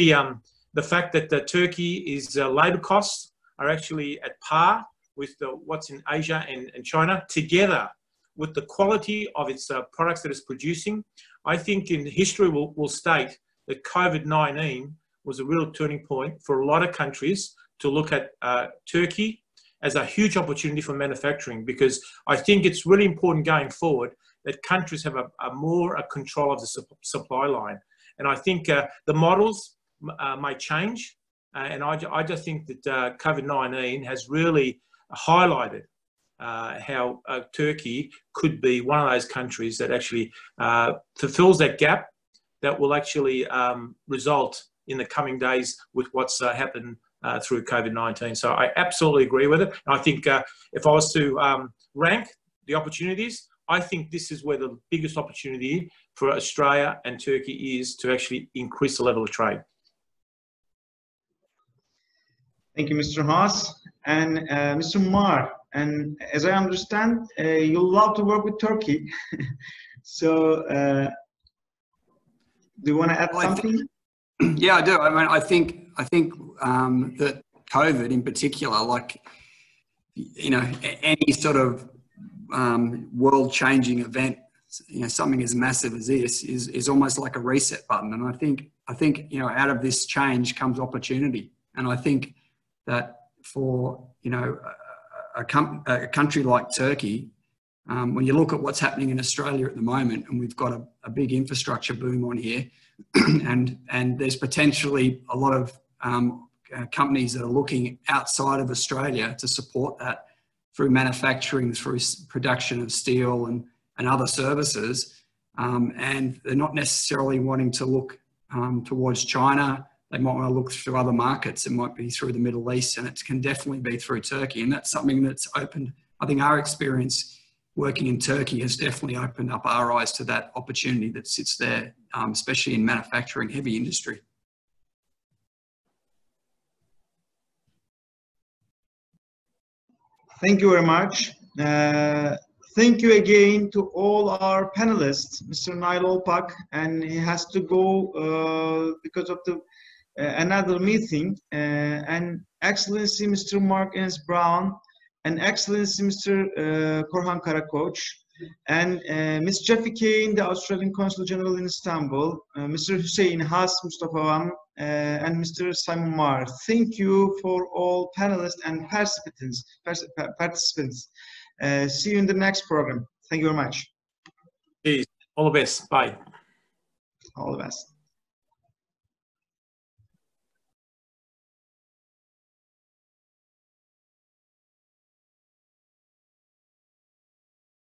the fact that Turkey is labour costs are actually at par with what's in Asia and China, together with the quality of its products that it's producing. I think in history will state that COVID-19 was a real turning point for a lot of countries to look at Turkey as a huge opportunity for manufacturing, because I think it's really important going forward that countries have more control of the supply line. And I think the models may change. And I just think that COVID-19 has really highlighted how Turkey could be one of those countries that actually fulfills that gap that will actually result in the coming days with what's happened through COVID-19. So I absolutely agree with it. And I think if I was to rank the opportunities, I think this is where the biggest opportunity for Australia and Turkey is to actually increase the level of trade. Thank you, Mr. Haas. And Mr. Mar, and as I understand, you love to work with Turkey. So do you want to add something? Yeah, I do. I mean, I think that COVID in particular, like, you know, any sort of world-changing event, you know, something as massive as this is almost like a reset button. And I think you know, out of this change comes opportunity. And I think that for, you know, a country like Turkey, when you look at what's happening in Australia at the moment, and we've got a big infrastructure boom on here, and there's potentially a lot of companies that are looking outside of Australia to support that through manufacturing, through production of steel and other services, and they're not necessarily wanting to look towards China. They might want to look through other markets. It might be through the Middle East, and it can definitely be through Turkey. And that's something that's opened, I think our experience working in Turkey has definitely opened up our eyes to that opportunity that sits there, especially in manufacturing, heavy industry. Thank you very much. Thank you again to all our panelists, Mr. Nail Olpak, and he has to go because of the another meeting, and Excellency Mr. Mark Enes Brown, and Excellency Mr. Korhan Karakoç, and Ms. Jeffy Kane, the Australian Consul General in Istanbul, Mr. Hüseyin Has Mustafavan, and Mr. Simon Mar. Thank you for all panelists and participants. See you in the next program. Thank you very much. All the best. Bye. All the best.